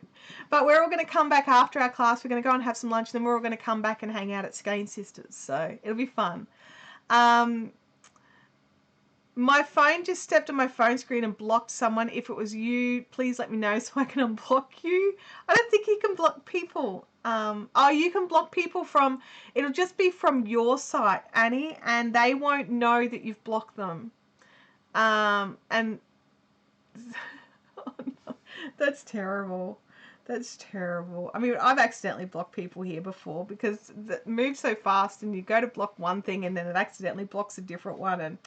But we're all going to come back after our class. We're going to go and have some lunch, and then we're all going to come back and hang out at Skein Sisters. So it'll be fun. My phone just stepped on my phone screen and blocked someone. If it was you, please let me know so I can unblock you. I don't think you can block people. Oh, you can block people from, it'll just be from your site, Annie, and they won't know that you've blocked them. And oh no, that's terrible. That's terrible. I mean, I've accidentally blocked people here before because it moves so fast and you go to block one thing and then it accidentally blocks a different one and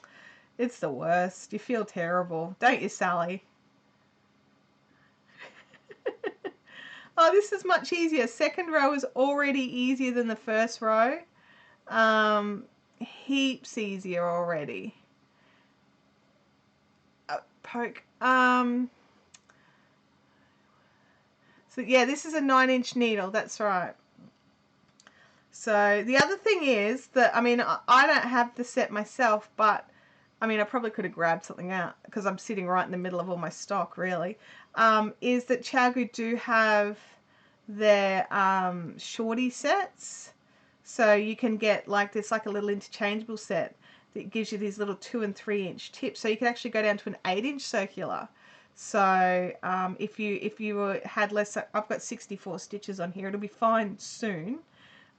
it's the worst. You feel terrible. Don't you, Sally? Oh, this is much easier. Second row is already easier than the first row. Heaps easier already. Poke. So yeah, this is a 9-inch needle. That's right. So the other thing is that, I mean, I don't have the set myself, but I mean, I probably could have grabbed something out because I'm sitting right in the middle of all my stock, really, is that ChowGoo do have their shorty sets. So you can get like this, like a little interchangeable set that gives you these little 2 and 3 inch tips. So you can actually go down to an 8-inch circular. So if you had less, I've got 64 stitches on here. It'll be fine soon.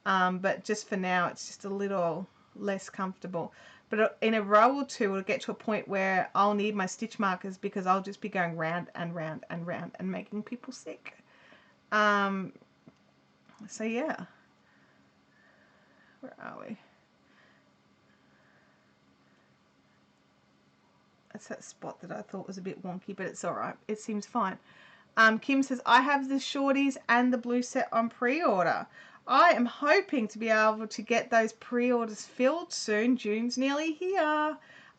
But just for now, it's just a little less comfortable. But in a row or two, it'll get to a point where I'll need my stitch markers because I'll just be going round and round and round and making people sick. So yeah, where are we? That's that spot that I thought was a bit wonky, but it's all right. It seems fine. Kim says, I have the shorties and the blue set on pre-order. I am hoping to be able to get those pre-orders filled soon. June's nearly here. I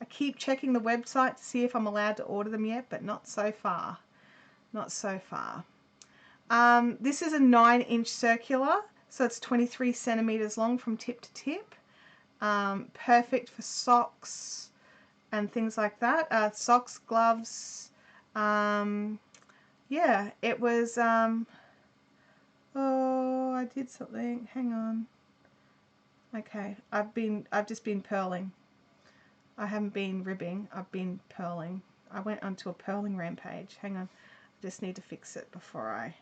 keep checking the website to see if I'm allowed to order them yet, but not so far. Not so far. This is a 9-inch circular, so it's 23 centimeters long from tip to tip. Perfect for socks and things like that. Socks, gloves. Yeah, it was, oh, I did something. Hang on. Okay, I've just been purling. I haven't been ribbing, I've been purling. I went onto a purling rampage. Hang on, I just need to fix it before I...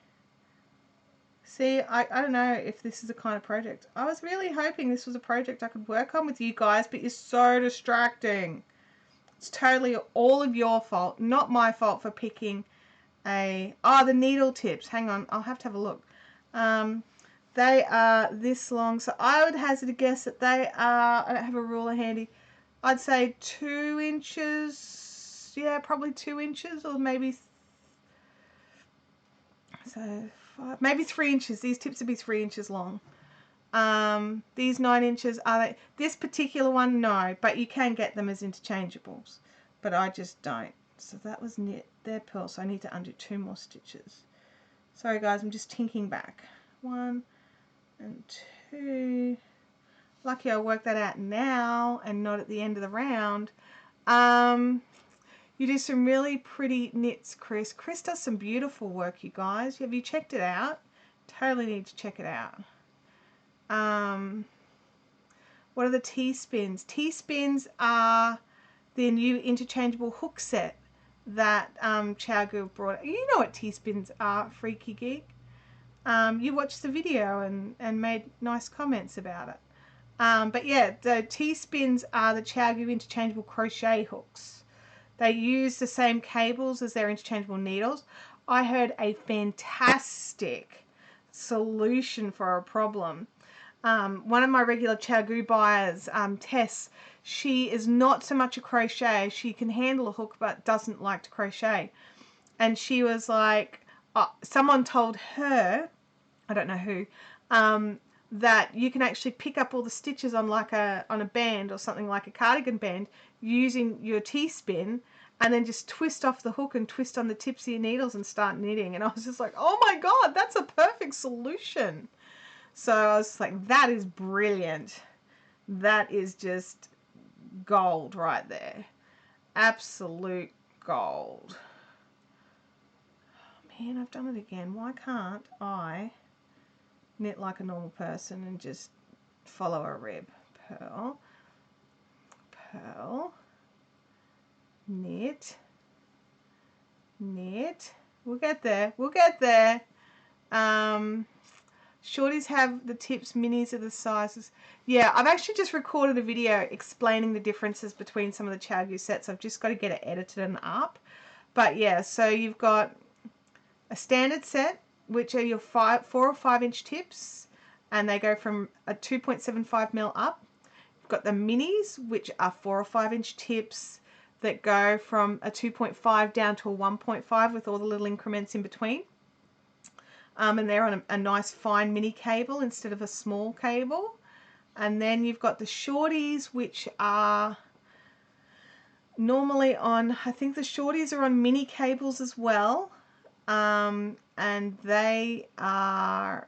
See, I don't know if this is the kind of project. I was really hoping this was a project I could work on with you guys, but you're so distracting. It's totally all of your fault, not my fault for picking a... Oh, the needle tips. Hang on, I'll have to have a look. They are this long, so I would hazard a guess that they are, I don't have a ruler handy, I'd say 2 inches, yeah, probably 2 inches, or maybe, so 5, maybe 3 inches. These tips would be 3 inches long. These 9 inches, are they, this particular one, no, but you can get them as interchangeables, but I just don't. So that was knit, their purl, so I need to undo 2 more stitches. Sorry guys, I'm just tinking back. 1 and 2. Lucky I worked that out now and not at the end of the round. You do some really pretty knits, Chris. Chris does some beautiful work, you guys. Have you checked it out? Totally need to check it out. What are the T-spins? T-spins are the new interchangeable hook set that ChowGoo brought. You know what T-spins are, Freaky Geek. You watched the video and made nice comments about it. But yeah, the T-spins are the ChowGoo interchangeable crochet hooks. They use the same cables as their interchangeable needles. I heard a fantastic solution for a problem. One of my regular ChowGoo buyers, Tess, she is not so much a crochet. She can handle a hook but doesn't like to crochet. And she was like, someone told her, I don't know who, that you can actually pick up all the stitches on like on a band or something like a cardigan band using your T-spin and then just twist off the hook and twist on the tips of your needles and start knitting. And I was just like, oh my God, that's a perfect solution. So I was like, that is brilliant. That is just gold right there. Absolute gold. Oh, man, I've done it again. Why can't I knit like a normal person and just follow a rib? Purl, purl, knit, knit. We'll get there. We'll get there. Shorties have the tips, minis are the sizes. Yeah, I've actually just recorded a video explaining the differences between some of the ChowGoo sets. I've just got to get it edited and up. But yeah, so you've got a standard set, which are your 4 or 5 inch tips, and they go from a 2.75 mil up. You've got the minis, which are 4 or 5 inch tips that go from a 2.5 down to a 1.5 with all the little increments in between. And they're on a nice fine mini cable instead of a small cable. And then you've got the shorties, which are normally on, I think the shorties are on mini cables as well. And they are,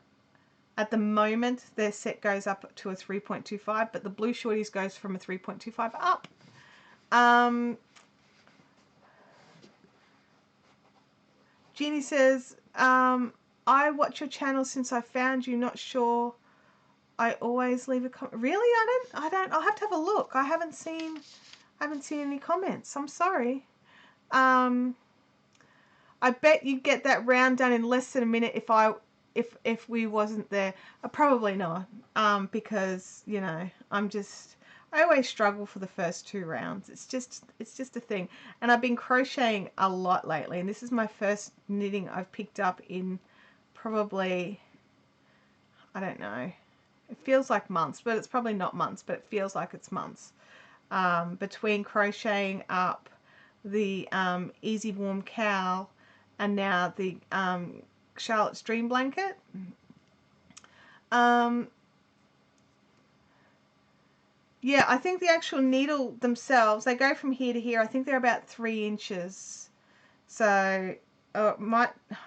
at the moment, their set goes up to a 3.25, but the blue shorties goes from a 3.25 up. Jeannie says, I watch your channel since I found you. Not sure. I always leave a comment. Really? I don't. I'll have to have a look. I haven't seen any comments. I'm sorry. I bet you'd get that round done in less than a minute if we wasn't there. Probably not. Because you know I always struggle for the first 2 rounds. It's just a thing. And I've been crocheting a lot lately, and this is my first knitting I've picked up in probably, I don't know, it feels like months, but it's probably not months, but it feels like it's months, between crocheting up the Easy Warm Cowl and now the Charlotte's Dream Blanket. Yeah, I think the actual needle themselves, they go from here to here. I think they're about 3 inches. So I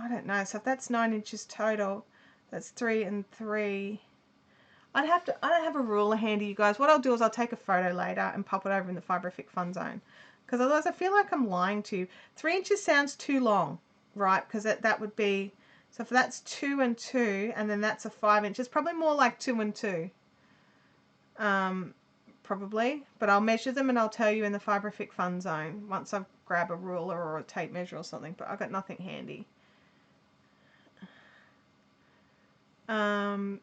don't know. So if that's 9 inches total, that's 3 and 3. I don't have a ruler handy, you guys. What I'll do is I'll take a photo later and pop it over in the Fibrific Fun Zone. Because otherwise I feel like I'm lying to you. 3 inches sounds too long, right? Because that would be, so if that's 2 and 2, and then that's a 5 inch, it's probably more like 2 and 2. Probably, but I'll measure them and I'll tell you in the Fibrific Fun Zone once I grab a ruler or a tape measure or something, but I've got nothing handy. Where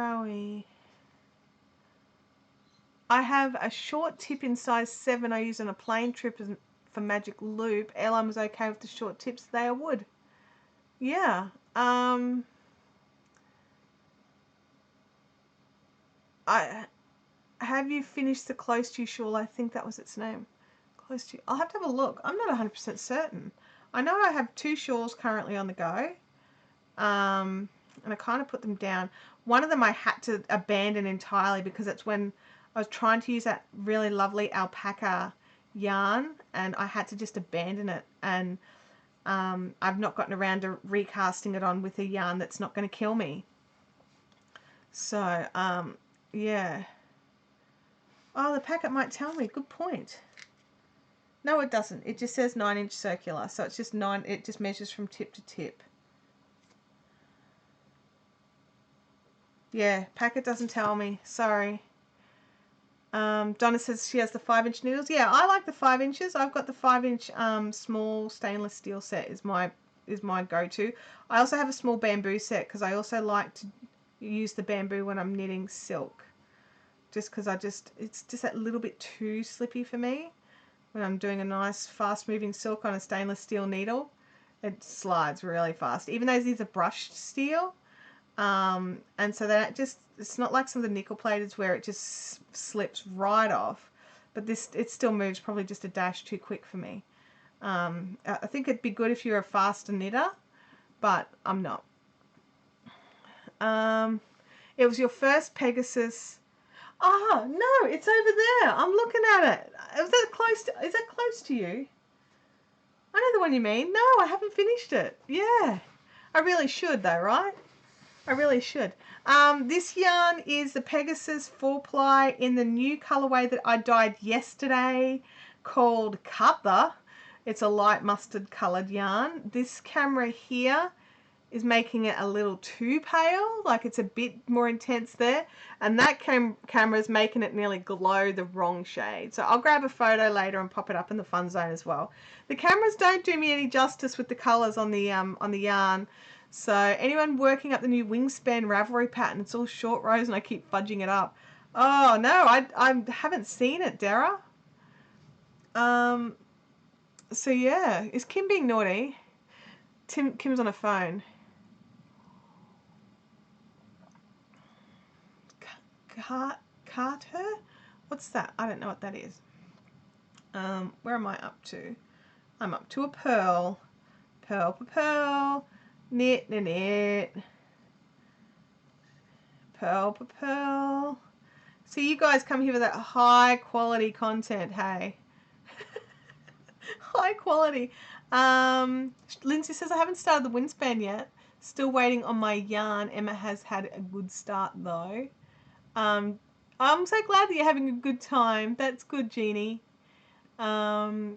are we? I have a short tip in size 7 I use on a plain trip for Magic Loop. Airline was okay with the short tips. They are wood. Yeah. Have you finished the Close to You shawl? I think that was its name. Close to You. I'll have to have a look. I'm not 100% certain. I know I have 2 shawls currently on the go. And I kind of put them down. One of them I had to abandon entirely because it's when I was trying to use that really lovely alpaca yarn, and I had to just abandon it. And I've not gotten around to recasting it on with a yarn that's not going to kill me. So, yeah. Oh, the packet might tell me. Good point. No, it doesn't. It just says 9 inch circular. So it's just 9. It just measures from tip to tip. Yeah, packet doesn't tell me. Sorry. Donna says she has the 5 inch needles. Yeah, I like the 5 inches. I've got the 5 inch small stainless steel set is my go-to. I also have a small bamboo set because I also like to use the bamboo when I'm knitting silk. Just because it's just that little bit too slippy for me when I'm doing a nice fast moving silk on a stainless steel needle. It slides really fast, even though these are brushed steel. And so that it's not like some of the nickel plateds where it just slips right off, but it still moves probably just a dash too quick for me. I think it'd be good if you're a faster knitter, but I'm not. It was your first Pegasus. Oh no, it's over there. I'm looking at it. Is that close to you? I know the one you mean. No, I haven't finished it. Yeah, I really should though, right? I really should. This yarn is the Pegasus 4-ply in the new colorway that I dyed yesterday called Cuther. It's a light mustard colored yarn. This camera here is making it a little too pale, like it's a bit more intense there, and that camera is making it nearly glow the wrong shade. So I'll grab a photo later and pop it up in the fun zone as well. The cameras don't do me any justice with the colors on the yarn. So anyone working up the new Wingspan Ravelry pattern, it's all short rows and I keep fudging it up. Oh no, I haven't seen it, Dara. So yeah, is Kim being naughty? Kim's on a phone. Carter? What's that? I don't know what that is. Where am I up to? I'm up to a purl. Purl, purl, knit, knit, knit. Purl, purl. So you guys come here with that high quality content, hey? High quality. Lindsay says, I haven't started the Wingspan yet. Still waiting on my yarn. Emma has had a good start though. I'm so glad that you're having a good time. That's good, Jeannie. Where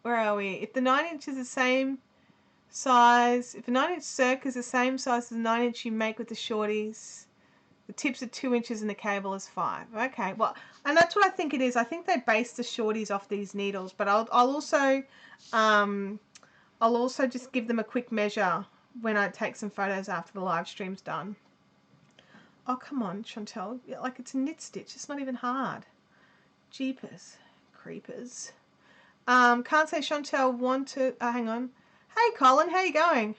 are we? If the 9" is the same size, if a 9" circle is the same size as the 9" you make with the shorties, the tips are 2" and the cable is 5. Okay, well, and that's what I think it is. I think they base the shorties off these needles, but I'll also just give them a quick measure when I take some photos after the live stream's done. Oh, come on, Chantel. Like, it's a knit stitch. It's not even hard. Jeepers. Creepers. Can't say Chantel wanted... hang on. Hey, Colin. How you going?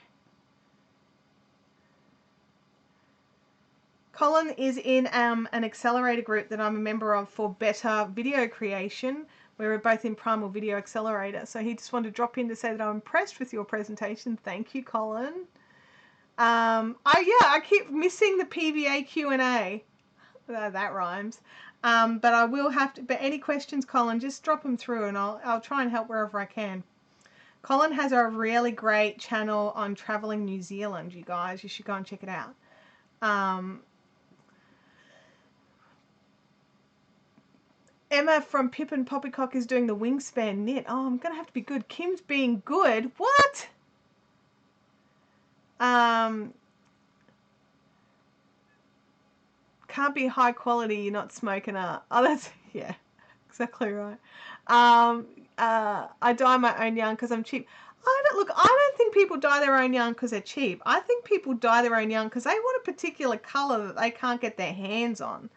Colin is in an accelerator group that I'm a member of for better video creation. We're both in Primal Video Accelerator. So he just wanted to drop in to say that I'm impressed with your presentation. Thank you, Colin. I keep missing the PVA Q&A. That rhymes. But I will have to. But any questions, Colin, just drop them through, and I'll try and help wherever I can. Colin has a really great channel on traveling New Zealand. You guys, you should go and check it out. Emma from Pip and Poppycock is doing the Wingspan knit. Oh, I'm gonna have to be good. Kim's being good. What? Can't be high quality, you're not smoking up. Oh, that's, yeah, exactly right. I dye my own yarn because I'm cheap. I don't think people dye their own yarn because they're cheap. I think people dye their own yarn because they want a particular color that they can't get their hands on.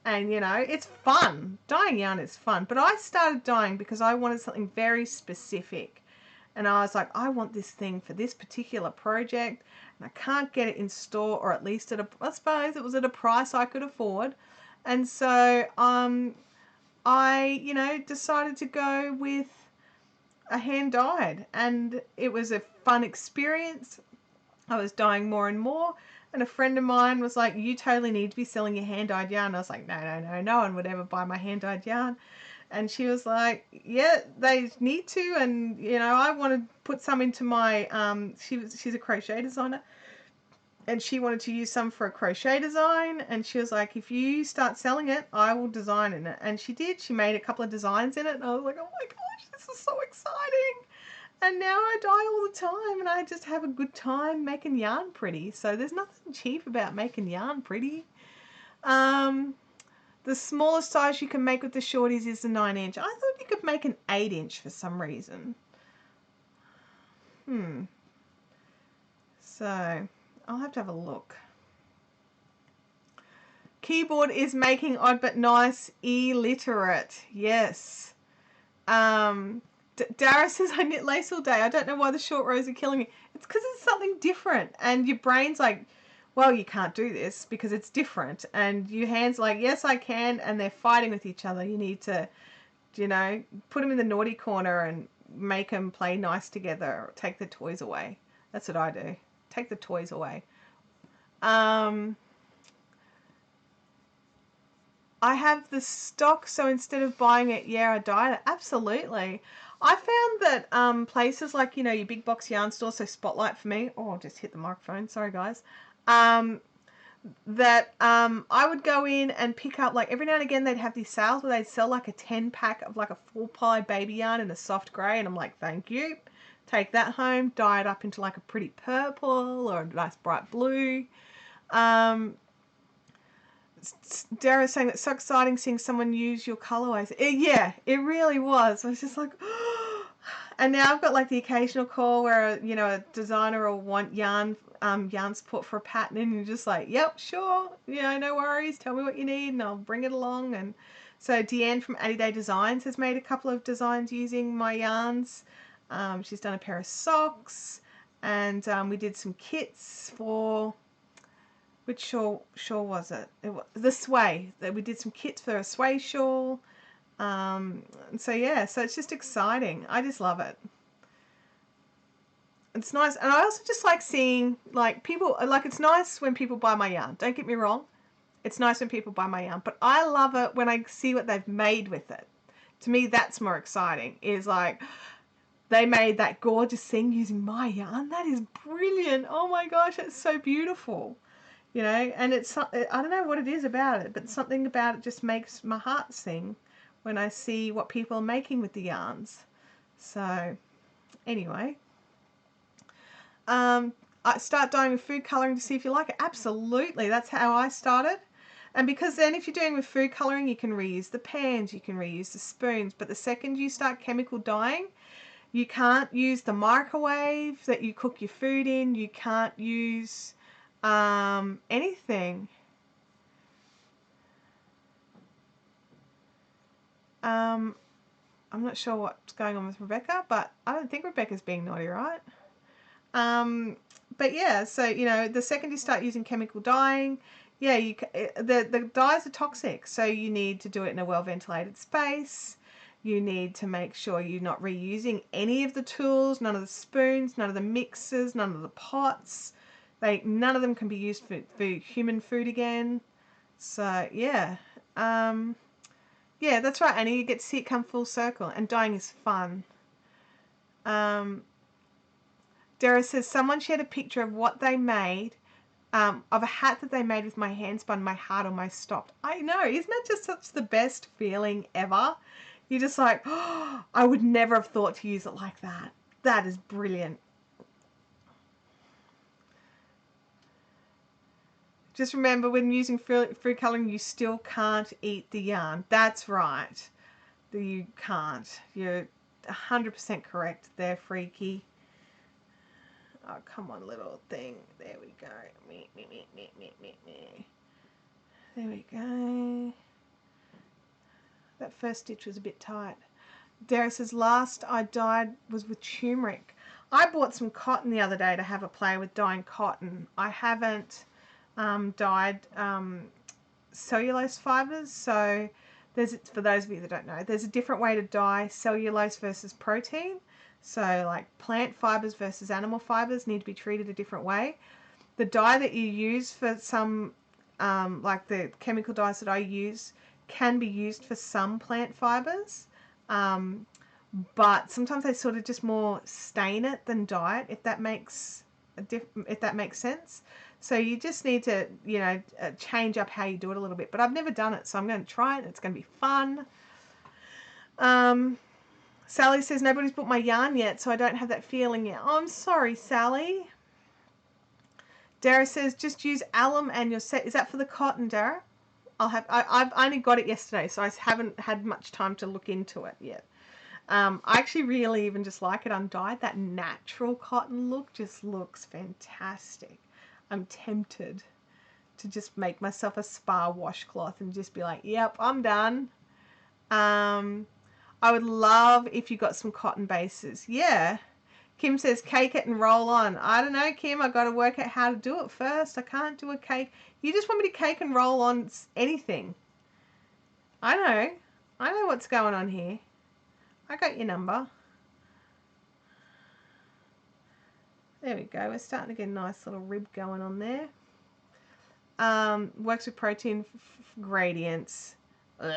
And, you know, it's fun. Dyeing yarn is fun. But I started dyeing because I wanted something very specific. And I was like, I want this thing for this particular project. And I can't get it in store, or at least I suppose it was at a price I could afford. And so I, decided to go with a hand dyed. And it was a fun experience. I was dyeing more and more. And a friend of mine was like, you totally need to be selling your hand-dyed yarn. I was like, no one would ever buy my hand-dyed yarn. And she was like, yeah, they need to. And, I want to put some into my, she's a crochet designer. And she wanted to use some for a crochet design. And she was like, if you start selling it, I will design in it. And she did. She made a couple of designs in it. And I was like, oh my gosh, this is so exciting. And now I dye all the time, and I just have a good time making yarn pretty. So there's nothing cheap about making yarn pretty. The smallest size you can make with the shorties is the 9". I thought you could make an 8" for some reason. So I'll have to have a look. Keyboard is making odd but nice illiterate. Yes. Dara says, I knit lace all day. I don't know why the short rows are killing me. It's because it's something different. And your brain's like, well, you can't do this because it's different. And your hands are like, yes, I can. And they're fighting with each other. You need to, put them in the naughty corner and make them play nice together. Or take the toys away. That's what I do. Take the toys away. I have the stock, so instead of buying it, I dyed it. Absolutely. I found that places like, your big box yarn store, so Spotlight for me. Oh, I just hit the microphone. Sorry, guys. That I would go in and pick up, like, every now and again they'd have these sales where they'd sell like a 10-pack of like a 4-ply baby yarn in a soft grey, and I'm like, thank you. take that home, dye it up into like a pretty purple or a nice bright blue. Dara's saying that's so exciting seeing someone use your colorways. Yeah, it really was. I was just like, and now I've got like the occasional call where, you know, a designer will want yarn support for a pattern, and you're just like, yep, sure, you know, no worries, tell me what you need and I'll bring it along. And so Deanne from Adobe Designs has made a couple of designs using my yarns. She's done a pair of socks, and we did some kits for, which shawl was it? It was the sway. We did some kits for a sway shawl. So yeah, so it's just exciting. I just love it. It's nice, and I also just like seeing like people, like it's nice when people buy my yarn. Don't get me wrong, it's nice when people buy my yarn, but I love it when I see what they've made with it. To me, that's more exciting. Is like they made that gorgeous thing using my yarn. That is brilliant. Oh my gosh, it's so beautiful. You know, and it's, I don't know what it is about it, but something about it just makes my heart sing when I see what people are making with the yarns. So anyway, I start dyeing with food colouring to see if you like it. Absolutely, that's how I started. And because then if you're doing with food colouring, you can reuse the pans, you can reuse the spoons, but the second you start chemical dyeing, you can't use the microwave that you cook your food in, you can't use anything. I'm not sure what's going on with Rebecca, but I don't think Rebecca's being naughty, right? But yeah, so you know, the second you start using chemical dyeing, yeah, the dyes are toxic, so you need to do it in a well ventilated space. You need to make sure you're not reusing any of the tools, none of the spoons, none of the mixers, none of the pots. None of them can be used for human food again. So yeah, yeah, that's right, Annie. You get to see it come full circle, and dyeing is fun. Dara says someone shared a picture of what they made, of a hat that they made with my hand spun. My heart almost stopped. I know, isn't that just such the best feeling ever? You're just like, oh, I would never have thought to use it like that. That is brilliant. Just remember, when using food colouring, you still can't eat the yarn. That's right. You can't. You're 100% correct there, Freaky. Oh, come on, little thing. There we go. Me. There we go. That first stitch was a bit tight. Dara says, last I dyed was with turmeric. I bought some cotton the other day to have a play with dyeing cotton. I haven't dyed cellulose fibres. So for those of you that don't know, there's a different way to dye cellulose versus protein. So like plant fibres versus animal fibres need to be treated a different way. The dye that you use for some, like the chemical dyes that I use, can be used for some plant fibres. But sometimes they sort of just more stain it than dye it, if that makes sense. So you just need to, you know, change up how you do it a little bit. But I've never done it, so I'm going to try it. It's going to be fun. Sally says, nobody's bought my yarn yet, so I don't have that feeling yet. Oh, I'm sorry, Sally. Dara says, just use alum and you're set. Is that for the cotton, Dara? I've only got it yesterday, so I haven't had much time to look into it yet. I actually really even just like it undyed. That natural cotton look just looks fantastic. I'm tempted to just make myself a spa washcloth and just be like, yep, I'm done. I would love if you got some cotton bases. Yeah. Kim says cake it and roll on. I don't know, Kim. I got to work out how to do it first. I can't do a cake. You just want me to cake and roll on anything. I know what's going on here. I got your number. There we go. We're starting to get a nice little rib going on there. Works with protein gradients. Ugh.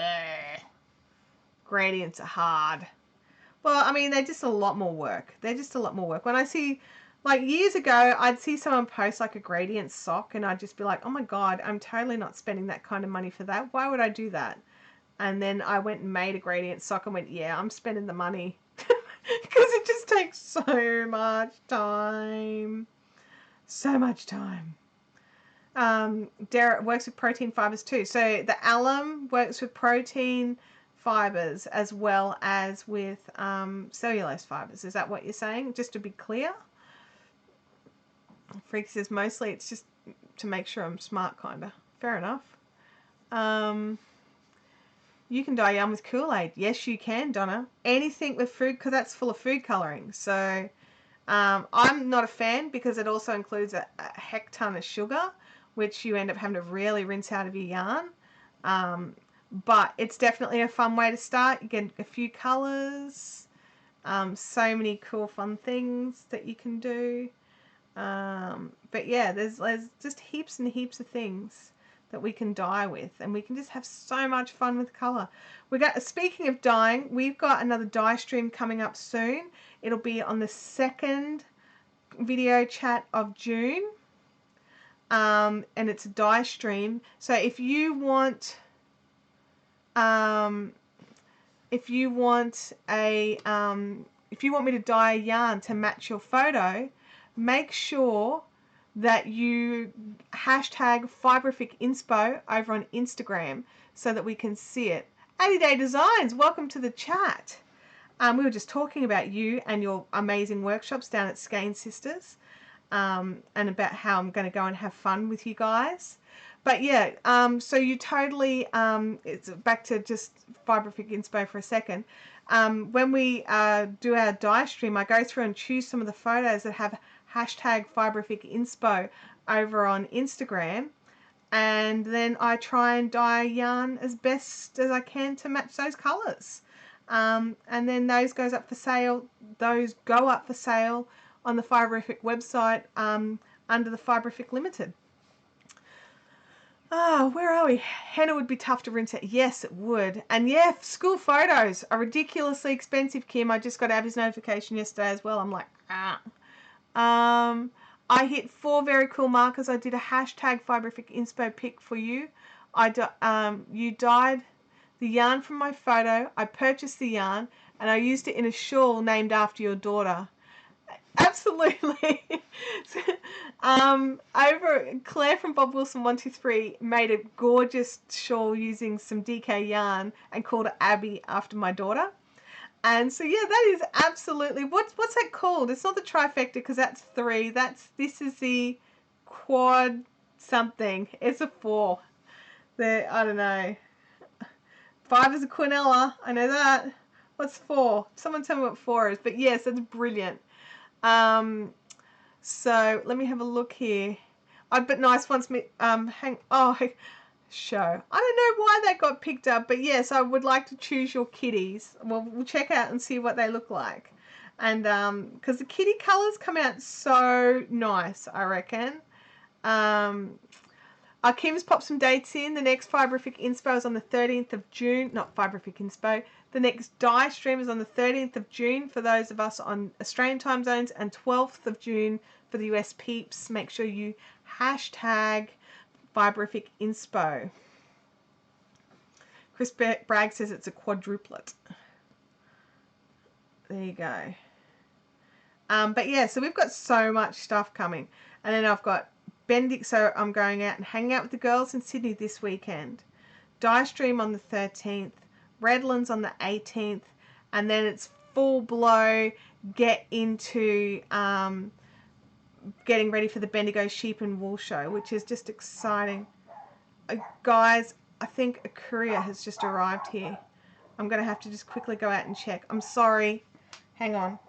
Gradients are hard. Well, I mean, they're just a lot more work. When I see, like years ago, I'd see someone post like a gradient sock and I'd just be like, oh my God, I'm totally not spending that kind of money for that. Why would I do that? And then I went and made a gradient sock and went, yeah, I'm spending the money. Because takes so much time. So much time. Derek works with protein fibers too. So the alum works with protein fibers as well as with cellulose fibers. Is that what you're saying? Just to be clear. Freak says mostly it's just to make sure I'm smart, kinda. Fair enough. You can dye yarn with Kool-Aid. Yes, you can, Donna. Anything with food, because that's full of food colouring. So I'm not a fan because it also includes a heck ton of sugar, which you end up having to really rinse out of your yarn. But it's definitely a fun way to start. You get a few colours, so many cool fun things that you can do. But yeah, there's just heaps and heaps of things that we can dye with, and we can just have so much fun with colour. Speaking of dyeing, we've got another dye stream coming up soon. It'll be on the 2nd video chat of June, and it's a dye stream. So if you want if you want me to dye a yarn to match your photo, make sure that you hashtag Fibrific Inspo over on Instagram so that we can see it. 80 Day Designs, welcome to the chat. We were just talking about you and your amazing workshops down at Skein Sisters, and about how I'm going to go and have fun with you guys. But yeah, so you totally, it's back to just Fibrific Inspo for a second. When we do our dye stream, I go through and choose some of the photos that have hashtag Fibrific Inspo over on Instagram, and then I try and dye yarn as best as I can to match those colours. And then those go up for sale on the Fibrific website under the Fibrific Limited. Where are we? Henna would be tough to rinse out. Yes, it would. And yeah, school photos are ridiculously expensive, Kim. I just got Abby's notification yesterday as well. I'm like, I hit 4 very cool markers. I did a hashtag Fibrific Inspo pic for you. You dyed the yarn from my photo. I purchased the yarn and I used it in a shawl named after your daughter. Absolutely. Claire from Bob Wilson 123 made a gorgeous shawl using some DK yarn and called it Abby after my daughter. And so yeah, that is absolutely what's that called? It's not the trifecta because that's 3. This is the quad something. It's a 4. I don't know. 5 is a quinella. I know that. What's 4? Someone tell me what 4 is. But yes, that's brilliant. So let me have a look here. But nice wants me show. I don't know why that got picked up, but yes, I would like to choose your kitties. Well, we'll check out and see what they look like. And because the kitty colours come out so nice, I reckon. Kim's popped some dates in. The next Fibrific Inspo is on the 13th of June. Not Fibrific Inspo. The next dye stream is on the 13th of June for those of us on Australian time zones, and 12th of June for the US peeps. Make sure you hashtag Fibrific Inspo. Chris Bragg says it's a quadruplet. There you go. But yeah, so we've got so much stuff coming. And then I've got Bendick, so I'm going out and hanging out with the girls in Sydney this weekend. Dye stream on the 13th. Redlands on the 18th. And then it's full blow, get into getting ready for the Bendigo Sheep and Wool Show, which is just exciting. Guys, I think a courier has just arrived here. I'm going to have to just quickly go out and check. I'm sorry. Hang on.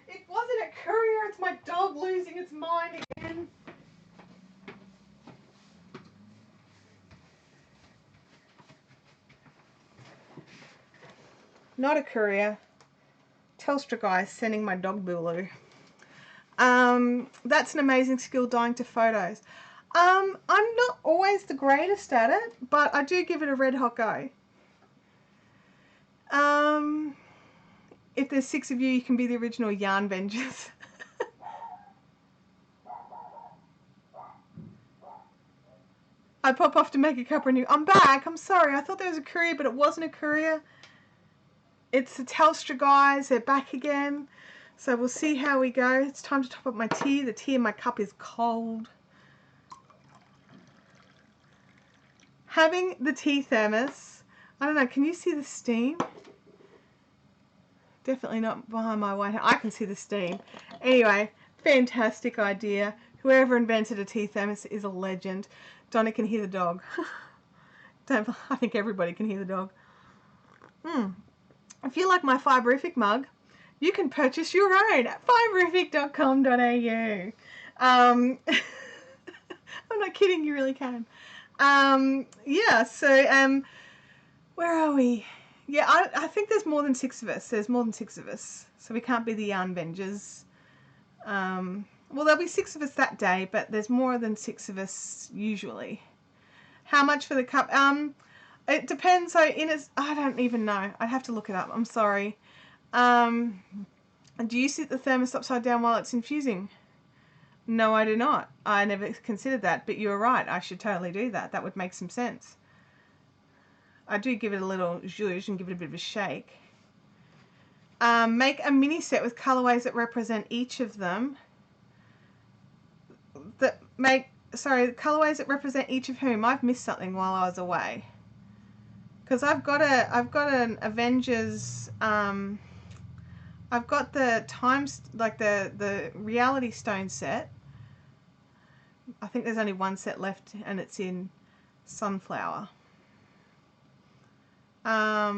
It wasn't a courier, it's my dog losing its mind again. Not a courier. Telstra guy sending my dog Bulu. That's an amazing skill, dyeing to photos. I'm not always the greatest at it, but I do give it a red hot go. If there's 6 of you, you can be the original Yarn Vengers. I pop off to make a cuppa and you. I'm back. I'm sorry. I thought there was a courier, but it wasn't a courier. It's the Telstra guys. They're back again. So we'll see how we go. It's time to top up my tea. The tea in my cup is cold. Having the tea thermos, I don't know, can you see the steam? Definitely not behind my white hat. I can see the steam. Anyway, fantastic idea. Whoever invented a tea thermos is a legend. Donna can hear the dog. I think everybody can hear the dog. If you like my Fiberific mug, you can purchase your own at fiberific.com.au. I'm not kidding, you really can. Yeah, so where are we? Yeah, I think there's more than 6 of us. There's more than 6 of us. So we can't be the Yarn Vengers. Well, there'll be 6 of us that day, but there's more than 6 of us usually. How much for the cup? It depends. So I don't even know. I'd have to look it up. I'm sorry. Do you sit the thermos upside down while it's infusing? No, I do not. I never considered that, but you're right. I should totally do that. That would make some sense. I do give it a little zhuzh and give it a bit of a shake. Make a mini set with colorways that represent each of them. Colorways that represent each of whom. I've missed something while I was away. Because I've got an Avengers. I've got the the Reality Stone set. I think there's only one set left, and it's in Sunflower. Let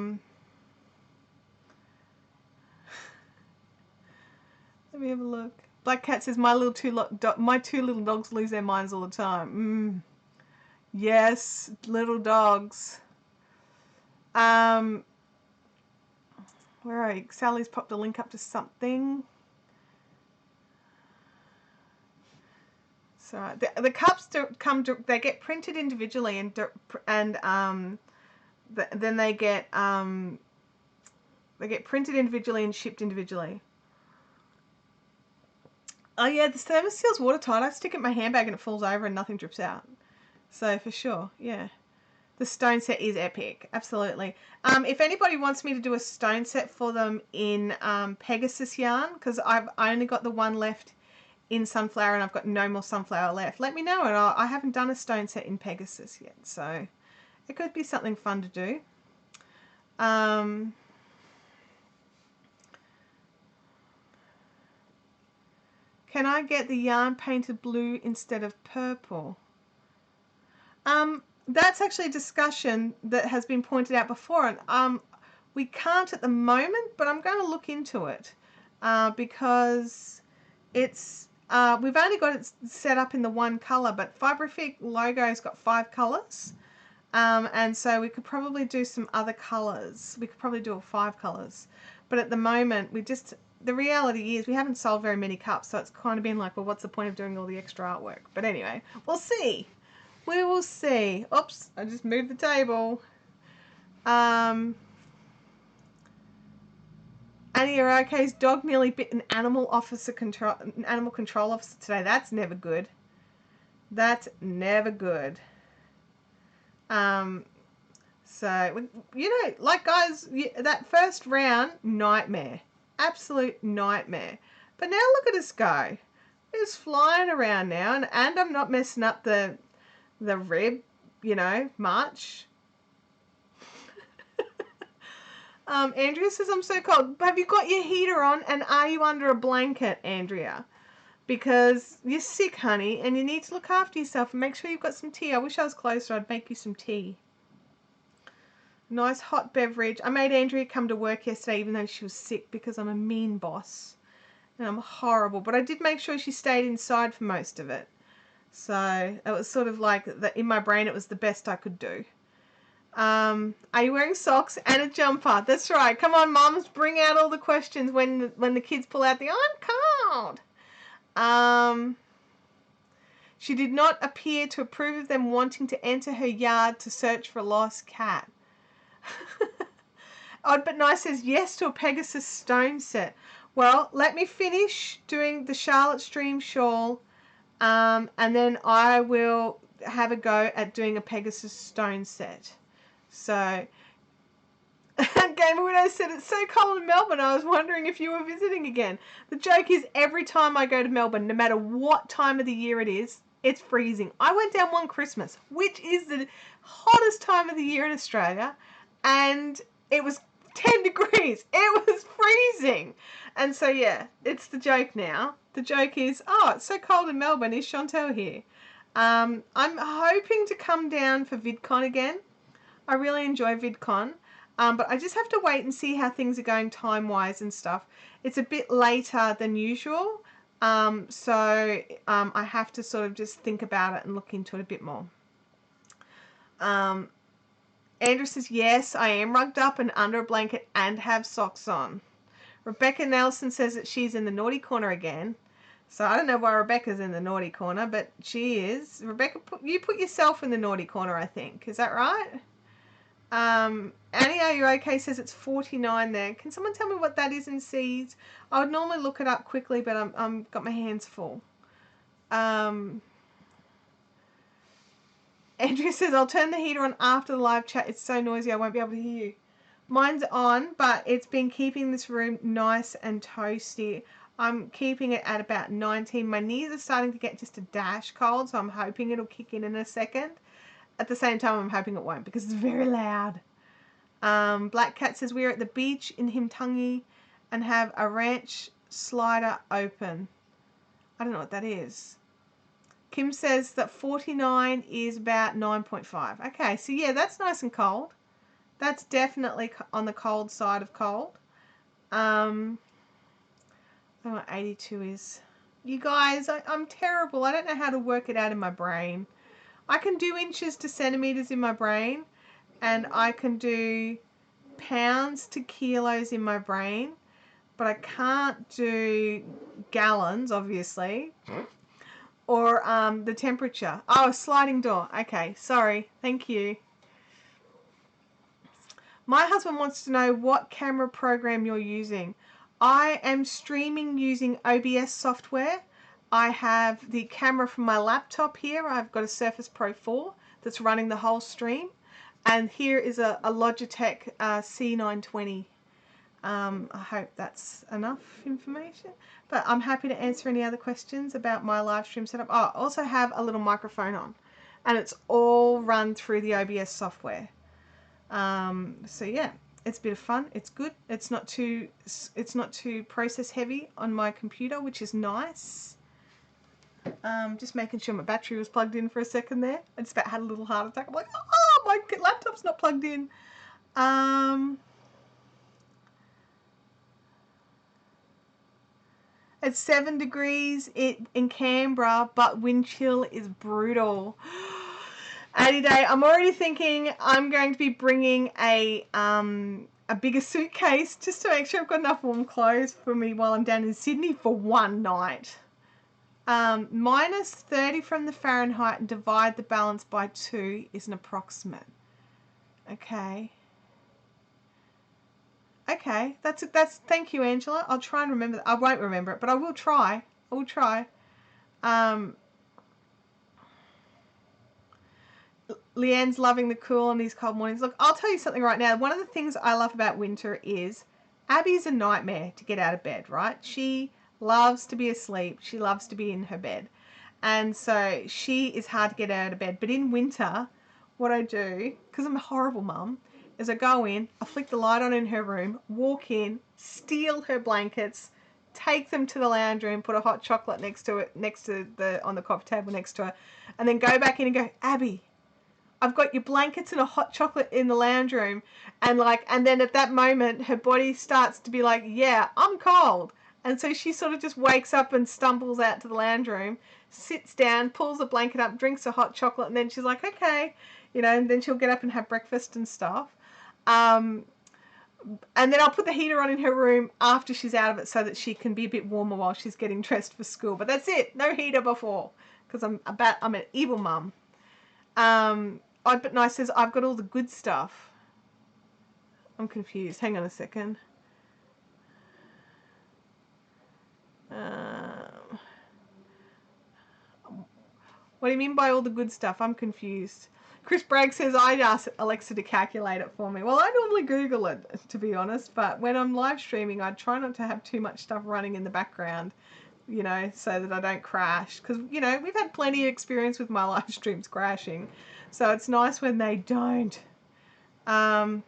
me have a look. Black Cat says my two little dogs lose their minds all the time. Yes, little dogs. Where are you? Sally's popped a link up to something. So the cups they get printed individually and then they get printed individually and shipped individually. Oh yeah, the thermos seal's watertight. I stick it in my handbag and it falls over and nothing drips out. So for sure, yeah. The stone set is epic, absolutely. If anybody wants me to do a stone set for them in Pegasus yarn, because I only got the one left in Sunflower and I've got no more Sunflower left, let me know. And I haven't done a stone set in Pegasus yet, so it could be something fun to do. Can I get the yarn painted blue instead of purple? That's actually a discussion that has been pointed out before, and we can't at the moment, but I'm going to look into it because it's we've only got it set up in the one color, but Fiberific logo's got 5 colors, and so we could probably do some other colors. We could probably do 5 colors, but at the moment the reality is we haven't sold very many cups, so it's kind of been like, well, what's the point of doing all the extra artwork? But anyway, we'll see. We will see. Oops, I just moved the table. Annie Arake's dog nearly bit an animal control officer today. That's never good. That's never good. So, you know, like guys, that first round, nightmare. Absolute nightmare. But now look at us go. It's flying around now, and I'm not messing up the rib, you know, much. Andrea says, I'm so cold. Have you got your heater on and are you under a blanket, Andrea? Because you're sick, honey, and you need to look after yourself and make sure you've got some tea. I wish I was closer. I'd make you some tea. Nice hot beverage. I made Andrea come to work yesterday even though she was sick because I'm a mean boss. And I'm horrible. But I did make sure she stayed inside for most of it. So it was sort of like, in my brain, it was the best I could do. Are you wearing socks and a jumper? That's right. Come on, mums, bring out all the questions when the kids pull out the I'm cold. She did not appear to approve of them wanting to enter her yard to search for a lost cat. Odd But Nice says yes to a Pegasus stone set. Well, let me finish doing the Charlotte Stream shawl, and then I will have a go at doing a Pegasus stone set. So, Gamer Widow said it's so cold in Melbourne, I was wondering if you were visiting again. The joke is every time I go to Melbourne, no matter what time of the year it is, it's freezing. I went down one Christmas, which is the hottest time of the year in Australia, and it was 10 degrees. It was freezing. And so, yeah, it's the joke now. The joke is, oh, it's so cold in Melbourne. Is Chantel here? I'm hoping to come down for VidCon again. I really enjoy VidCon. But I just have to wait and see how things are going time-wise and stuff. It's a bit later than usual. So I have to sort of just think about it and look into it a bit more. Andrew says, yes, I am rugged up and under a blanket and have socks on. Rebecca Nelson says that she's in the naughty corner again. So I don't know why Rebecca's in the naughty corner, but she is. Rebecca, you put yourself in the naughty corner, I think. Is that right? Annie, are you okay? Says it's 49 there. Can someone tell me what that is in C's? I would normally look it up quickly, but I'm got my hands full. Andrea says, I'll turn the heater on after the live chat. It's so noisy I won't be able to hear you. Mine's on, but it's been keeping this room nice and toasty. I'm keeping it at about 19. My knees are starting to get just a dash cold, so I'm hoping it'll kick in a second. At the same time, I'm hoping it won't because it's very loud. Black Cat says, we're at the beach in Himtangi and have a ranch slider open. I don't know what that is. Kim says that 49 is about 9.5. Okay, so yeah, that's nice and cold. That's definitely on the cold side of cold. I don't know what 82 is. You guys, I'm terrible. I don't know how to work it out in my brain. I can do inches to centimeters in my brain, and I can do pounds to kilos in my brain, but I can't do gallons, obviously, or the temperature. Oh, sliding door. Okay, sorry. Thank you. My husband wants to know what camera program you're using. I am streaming using OBS software. I have the camera from my laptop here. I've got a Surface Pro 4 that's running the whole stream. And here is a Logitech C920. I hope that's enough information. But I'm happy to answer any other questions about my live stream setup. Oh, I also have a little microphone on. And it's all run through the OBS software. So yeah, it's a bit of fun. It's good. It's not too process heavy on my computer, which is nice. Just making sure my battery was plugged in for a second there. I just about had a little heart attack. I'm like, oh, my laptop's not plugged in. It's 7 degrees in Canberra, but wind chill is brutal. 80 day. I'm already thinking I'm going to be bringing a bigger suitcase just to make sure I've got enough warm clothes for me while I'm down in Sydney for one night. Minus 30 from the Fahrenheit and divide the balance by 2 is an approximate. Okay. Okay, that's thank you, Angela. I'll try and remember that. I won't remember it, but I will try. I will try. Leanne's loving the cool on these cold mornings. Look, I'll tell you something right now. One of the things I love about winter is Abby's a nightmare to get out of bed, right? She loves to be asleep. She loves to be in her bed. And so she is hard to get out of bed. But in winter, what I do, because I'm a horrible mum, is I go in, I flick the light on in her room, walk steal her blankets, take them to the lounge room, put a hot chocolate on the coffee table next to her, and then go back in and go, Abby, I've got your blankets and a hot chocolate in the lounge room. And then at that moment, her body starts to be like, yeah, I'm cold. And so she sort of just wakes up and stumbles out to the lounge room, sits down, pulls a blanket up, drinks a hot chocolate, and then she's like, okay, and then she'll get up and have breakfast and stuff. And then I'll put the heater on in her room after she's out of it so that she can be a bit warmer while she's getting dressed for school. But that's it. No heater before. because I'm an evil mum. Odd But Nice says, I've got all the good stuff. I'm confused. Hang on a second. What do you mean by all the good stuff? I'm confused. Chris Bragg says, I'd ask Alexa to calculate it for me. Well, I normally Google it, to be honest, but when I'm live streaming, I try not to have too much stuff running in the background, you know, so that I don't crash. Because, you know, we've had plenty of experience with my live streams crashing. So it's nice when they don't. I've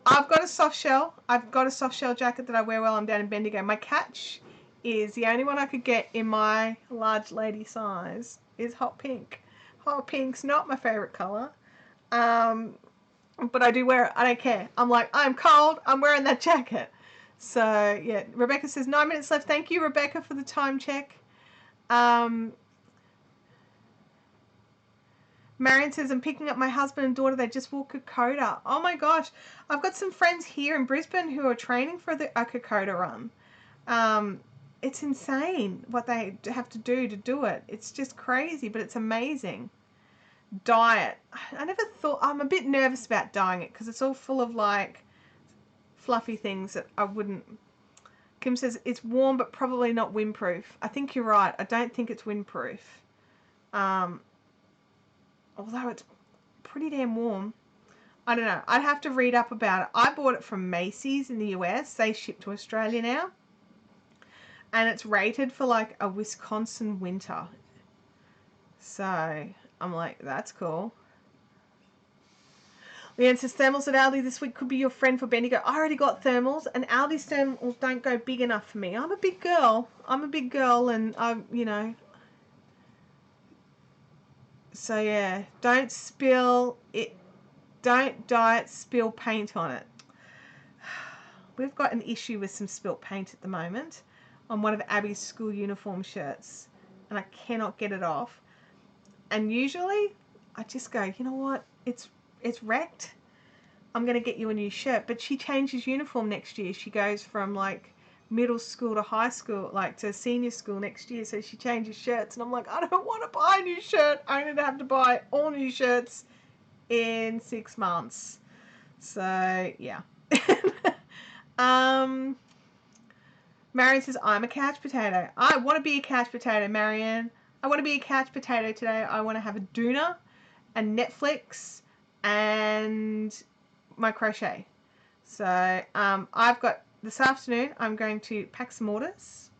got a soft shell. I've got a soft shell jacket that I wear while I'm down in Bendigo. My catch is the only one I could get in my large lady size is hot pink. Hot pink's not my favourite colour. But I do wear it. I don't care. I'm like, I'm cold. I'm wearing that jacket. So, yeah. Rebecca says, 9 minutes left. Thank you, Rebecca, for the time check. Marion says, I'm picking up my husband and daughter. They just walked Kokoda. Oh, my gosh. I've got some friends here in Brisbane who are training for a Kokoda run. It's insane what they have to do it. It's just crazy, but it's amazing. Diet. I never thought, I'm a bit nervous about dyeing it because it's all full of like fluffy things that I wouldn't. Kim says it's warm but probably not windproof. I think you're right. I don't think it's windproof. Although it's pretty damn warm. I don't know. I'd have to read up about it. I bought it from Macy's in the US. They ship to Australia now. And it's rated for like a Wisconsin winter. So I'm like, that's cool. Leanne says, thermals at Aldi this week could be your friend for Bendigo. I already got thermals, and Aldi's thermals don't go big enough for me. I'm a big girl. And I'm, you know. So, yeah, don't spill it. Don't dye it, spill paint on it. We've got an issue with some spilt paint at the moment on one of Abby's school uniform shirts, and I cannot get it off. And usually I just go, you know what, it's wrecked. I'm going to get you a new shirt. But she changes uniform next year. She goes from like middle school to high school, like to senior school next year. So she changes shirts, and I'm like, I don't want to buy a new shirt. I'm going to have to buy all new shirts in 6 months. So yeah. Marion says, I'm a couch potato. I want to be a couch potato, Marion. I want to be a couch potato today. I want to have a doona and Netflix and my crochet. So I've got this afternoon, I'm going to pack some orders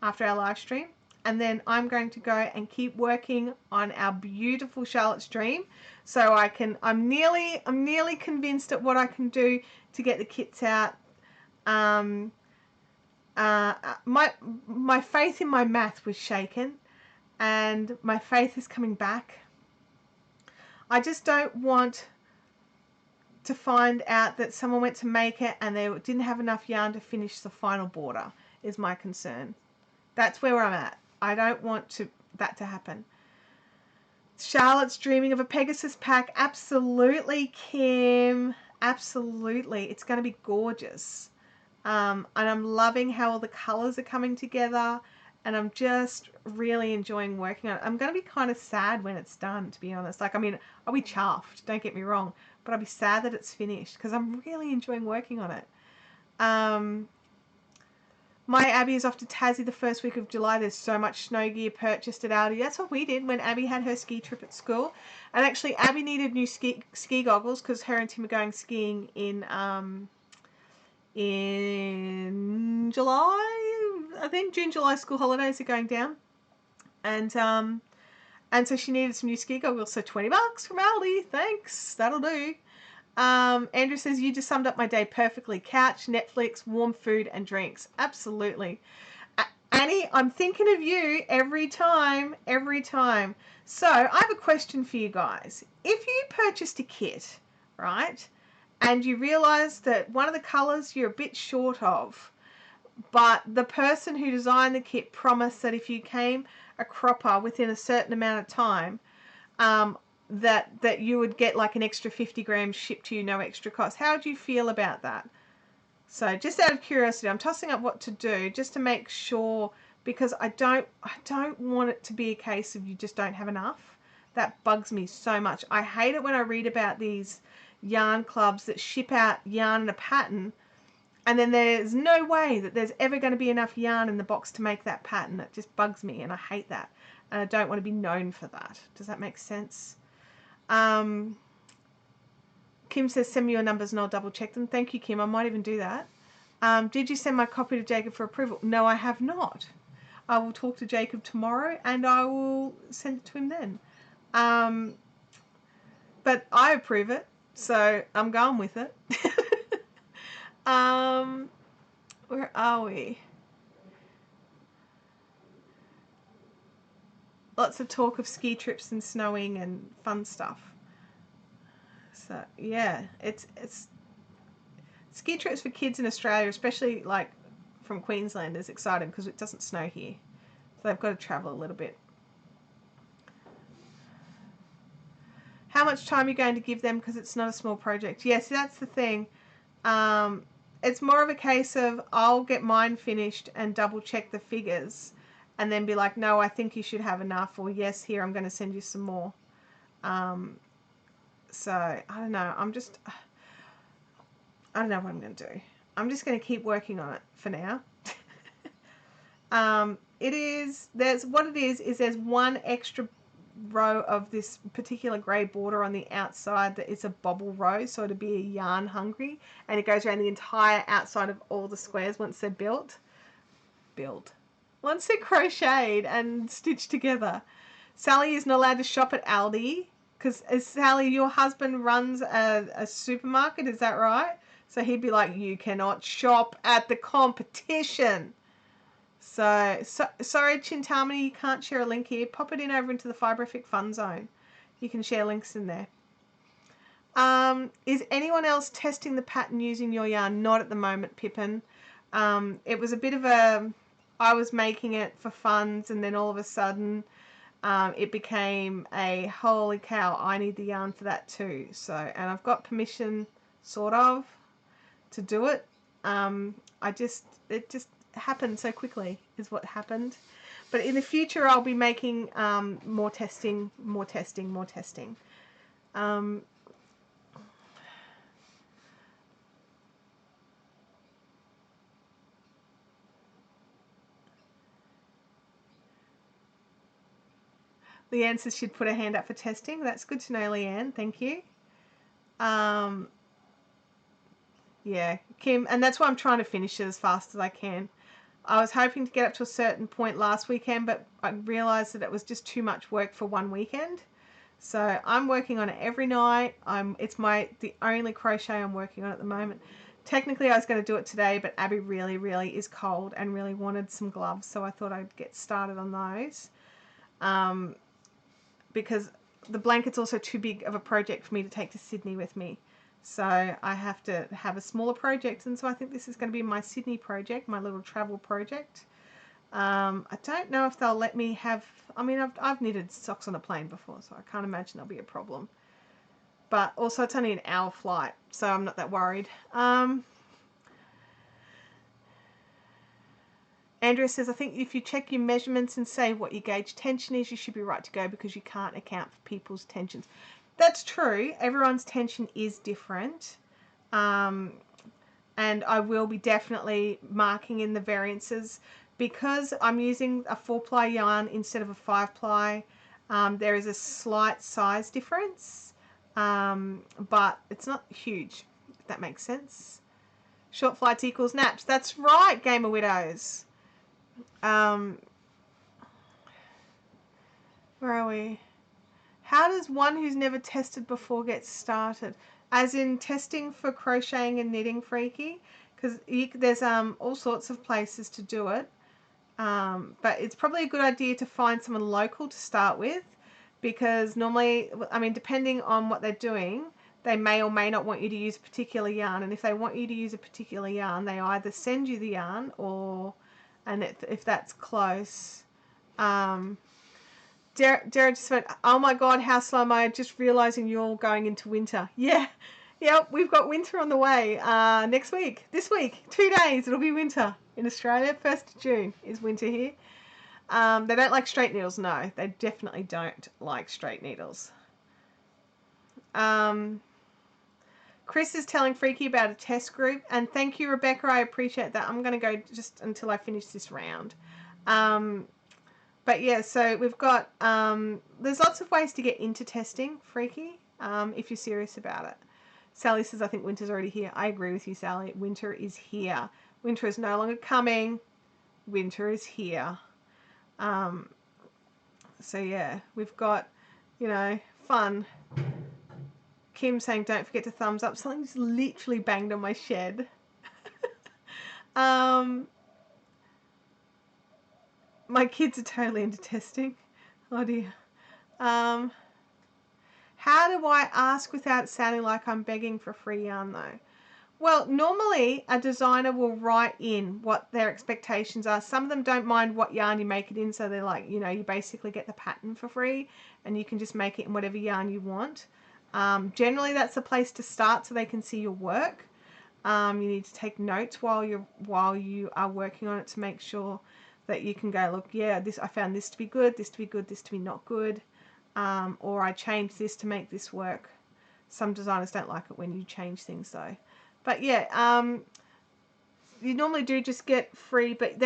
after our live stream. And then I'm going to go and keep working on our beautiful Charlotte's Dream. So I'm nearly convinced at what I can do to get the kits out. My faith in my math was shaken, and my faith is coming back. I just don't want to find out that someone went to make it and they didn't have enough yarn to finish the final border, is my concern. That's where I'm at. I don't want that to happen. Charlotte's dreaming of a Pegasus pack. Absolutely, Kim. Absolutely. It's going to be gorgeous. And I'm loving how all the colours are coming together, and I'm just really enjoying working on it. I'm going to be kind of sad when it's done, to be honest. Like, I mean, I'll be chuffed, don't get me wrong, but I'll be sad that it's finished because I'm really enjoying working on it. My Abby is off to Tassie the first week of July. There's so much snow gear purchased at Aldi. That's what we did when Abby had her ski trip at school. And actually, Abby needed new ski goggles because her and Tim are going skiing in July. I think June, July school holidays are going down. And so she needed some new ski goggles. So $20 from Aldi. Thanks. That'll do. Andrew says, you just summed up my day perfectly. Couch, Netflix, warm food, and drinks. Absolutely. Annie, I'm thinking of you every time. So I have a question for you guys. If you purchased a kit, right, and you realise that one of the colours you're a bit short of, but the person who designed the kit promised that if you came a cropper within a certain amount of time, that you would get like an extra 50 grams shipped to you, no extra cost. How do you feel about that? So just out of curiosity, I'm tossing up what to do just to make sure because I don't want it to be a case of you just don't have enough. That bugs me so much. I hate it when I read about these yarn clubs that ship out yarn in a pattern, and then there's no way that there's ever going to be enough yarn in the box to make that pattern. It just bugs me, and I hate that. And I don't want to be known for that. Does that make sense? Kim says, send me your numbers and I'll double check them. Thank you, Kim. I might even do that. Did you send my copy to Jacob for approval? No, I have not. I will talk to Jacob tomorrow and I will send it to him then. But I approve it, so I'm going with it. Where are we? Lots of talk of ski trips and snowing and fun stuff. So yeah, it's ski trips for kids in Australia, especially like from Queensland, is exciting because it doesn't snow here, so they've got to travel a little bit. How much time are you going to give them, because it's not a small project? Yes, that's the thing. It's more of a case of I'll get mine finished and double check the figures and then be like, no, I think you should have enough, or yes, here, I'm going to send you some more. So I don't know. I don't know what I'm going to do. I'm just going to keep working on it for now. There's one extra row of this particular grey border on the outside that is a bobble row, so it'll be a yarn hungry, and it goes around the entire outside of all the squares once they're once they're crocheted and stitched together. Sally is not allowed to shop at Aldi because, Sally, your husband runs a supermarket, is that right? So he'd be like, you cannot shop at the competition. So sorry, Chintamani, you can't share a link here. Pop it in over into the Fibrific Fun Zone. You can share links in there. Is anyone else testing the pattern using your yarn? Not at the moment, Pippin. It was a bit of I was making it for funs, and then all of a sudden it became a holy cow, I need the yarn for that too. So, and I've got permission, sort of, to do it. It just happened so quickly is what happened. But in the future I'll be making more testing. Leanne says she'd put her hand up for testing. That's good to know, Leanne. Thank you. Yeah, Kim, and that's why I'm trying to finish it as fast as I can. I was hoping to get up to a certain point last weekend, but I realised that it was just too much work for one weekend. So I'm working on it every night. It's the only crochet I'm working on at the moment. Technically, I was going to do it today, but Abby really, really is cold and really wanted some gloves, so I thought I'd get started on those. Because the blanket's also too big of a project for me to take to Sydney with me. So I have to have a smaller project, and so I think this is going to be my Sydney project, my little travel project. I don't know if they'll let me have... I mean, I've knitted socks on a plane before, so I can't imagine there'll be a problem. But also it's only an hour flight, so I'm not that worried. Andrea says, I think if you check your measurements and say what your gauge tension is, you should be right to go, because you can't account for people's tensions. That's true. Everyone's tension is different. And I will be definitely marking in the variances. Because I'm using a 4-ply yarn instead of a 5-ply, there is a slight size difference. But it's not huge, if that makes sense. Short flights equals naps. That's right, Gamer Widows. Where are we? How does one who's never tested before get started? As in testing for crocheting and knitting, Freaky? Because there's all sorts of places to do it. But it's probably a good idea to find someone local to start with, because normally, I mean, depending on what they're doing, they may or may not want you to use a particular yarn. And if they want you to use a particular yarn, they either send you the yarn and if that's close. Jared just went, oh my God, how slow am I? Just realising you're all going into winter. Yeah, we've got winter on the way this week, 2 days, it'll be winter in Australia. 1st of June is winter here. They don't like straight needles. No, they definitely don't like straight needles. Chris is telling Freaky about a test group, and thank you, Rebecca. I appreciate that. I'm going to go just until I finish this round. But yeah, so we've got, there's lots of ways to get into testing, Freaky, if you're serious about it. Sally says, I think winter's already here. I agree with you, Sally. Winter is here. Winter is no longer coming. Winter is here. So yeah, we've got, fun. Kim saying, don't forget to thumbs up. Something just literally banged on my shed. My kids are totally into testing. Oh dear. How do I ask without sounding like I'm begging for free yarn though? Well, normally a designer will write in what their expectations are. Some of them don't mind what yarn you make it in, so they're like, you basically get the pattern for free and you can just make it in whatever yarn you want. Generally that's a place to start so they can see your work. You need to take notes while you are working on it to make sure that you can go, look, yeah, I found this to be good, this to be good, this to be not good, or I changed this to make this work. Some designers don't like it when you change things though. But yeah, you normally do just get free, but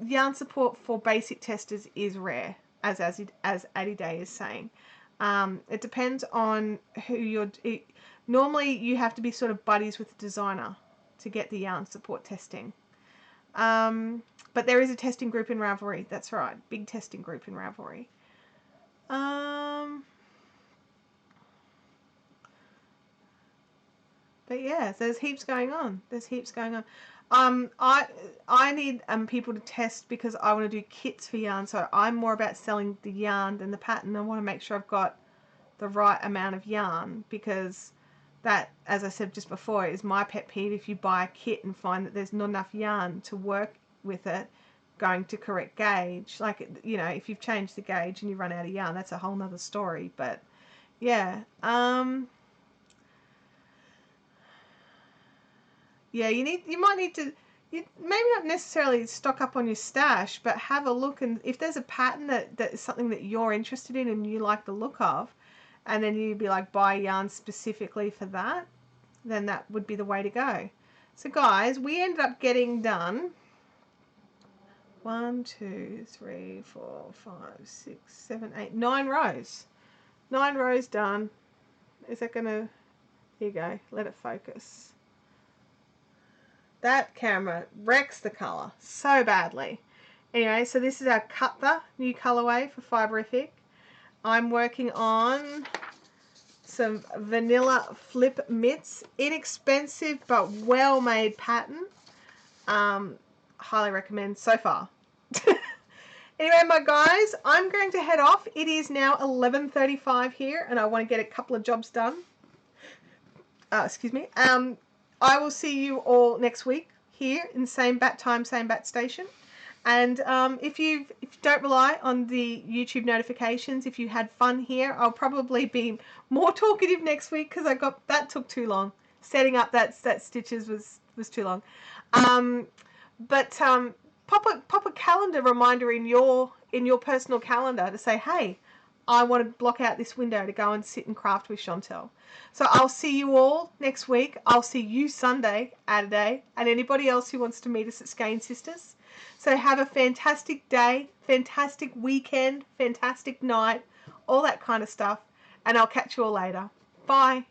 yarn support for basic testers is rare, as Addy Day is saying. It depends on who normally you have to be sort of buddies with the designer to get the yarn support testing. But there is a testing group in Ravelry. That's right, big testing group in Ravelry. But yeah, there's heaps going on. I need people to test because I want to do kits for yarn. So I'm more about selling the yarn than the pattern. I want to make sure I've got the right amount of yarn, because that, as I said just before, is my pet peeve. If you buy a kit and find that there's not enough yarn to work with it, going to correct gauge, like, if you've changed the gauge and you run out of yarn, that's a whole nother story. But yeah, yeah, you might need to, maybe not necessarily stock up on your stash, but have a look, and if there's a pattern that is something that you're interested in and you like the look of, and then you'd be like, buy yarn specifically for that, then that would be the way to go. So guys, we ended up getting done 1, 2, 3, 4, 5, 6, 7, 8, 9 rows. 9 rows done. Is that gonna, here you go, let it focus. That camera wrecks the colour so badly. Anyway, so this is our Cutler new colorway for Fiberific. I'm working on some vanilla flip mitts. Inexpensive but well-made pattern. Highly recommend so far. Anyway, my guys, I'm going to head off. It is now 11:35 here, and I want to get a couple of jobs done. Excuse me. I will see you all next week here in same bat time, same bat station. And if you don't rely on the YouTube notifications, if you had fun here, I'll probably be more talkative next week because that took too long. Setting up that stitches was too long. But pop a calendar reminder in your personal calendar to say, hey, I want to block out this window to go and sit and craft with Chantel. So I'll see you all next week. I'll see you Sunday at a day, and anybody else who wants to meet us at Skein Sisters. So have a fantastic day, fantastic weekend, fantastic night, all that kind of stuff, and I'll catch you all later. Bye.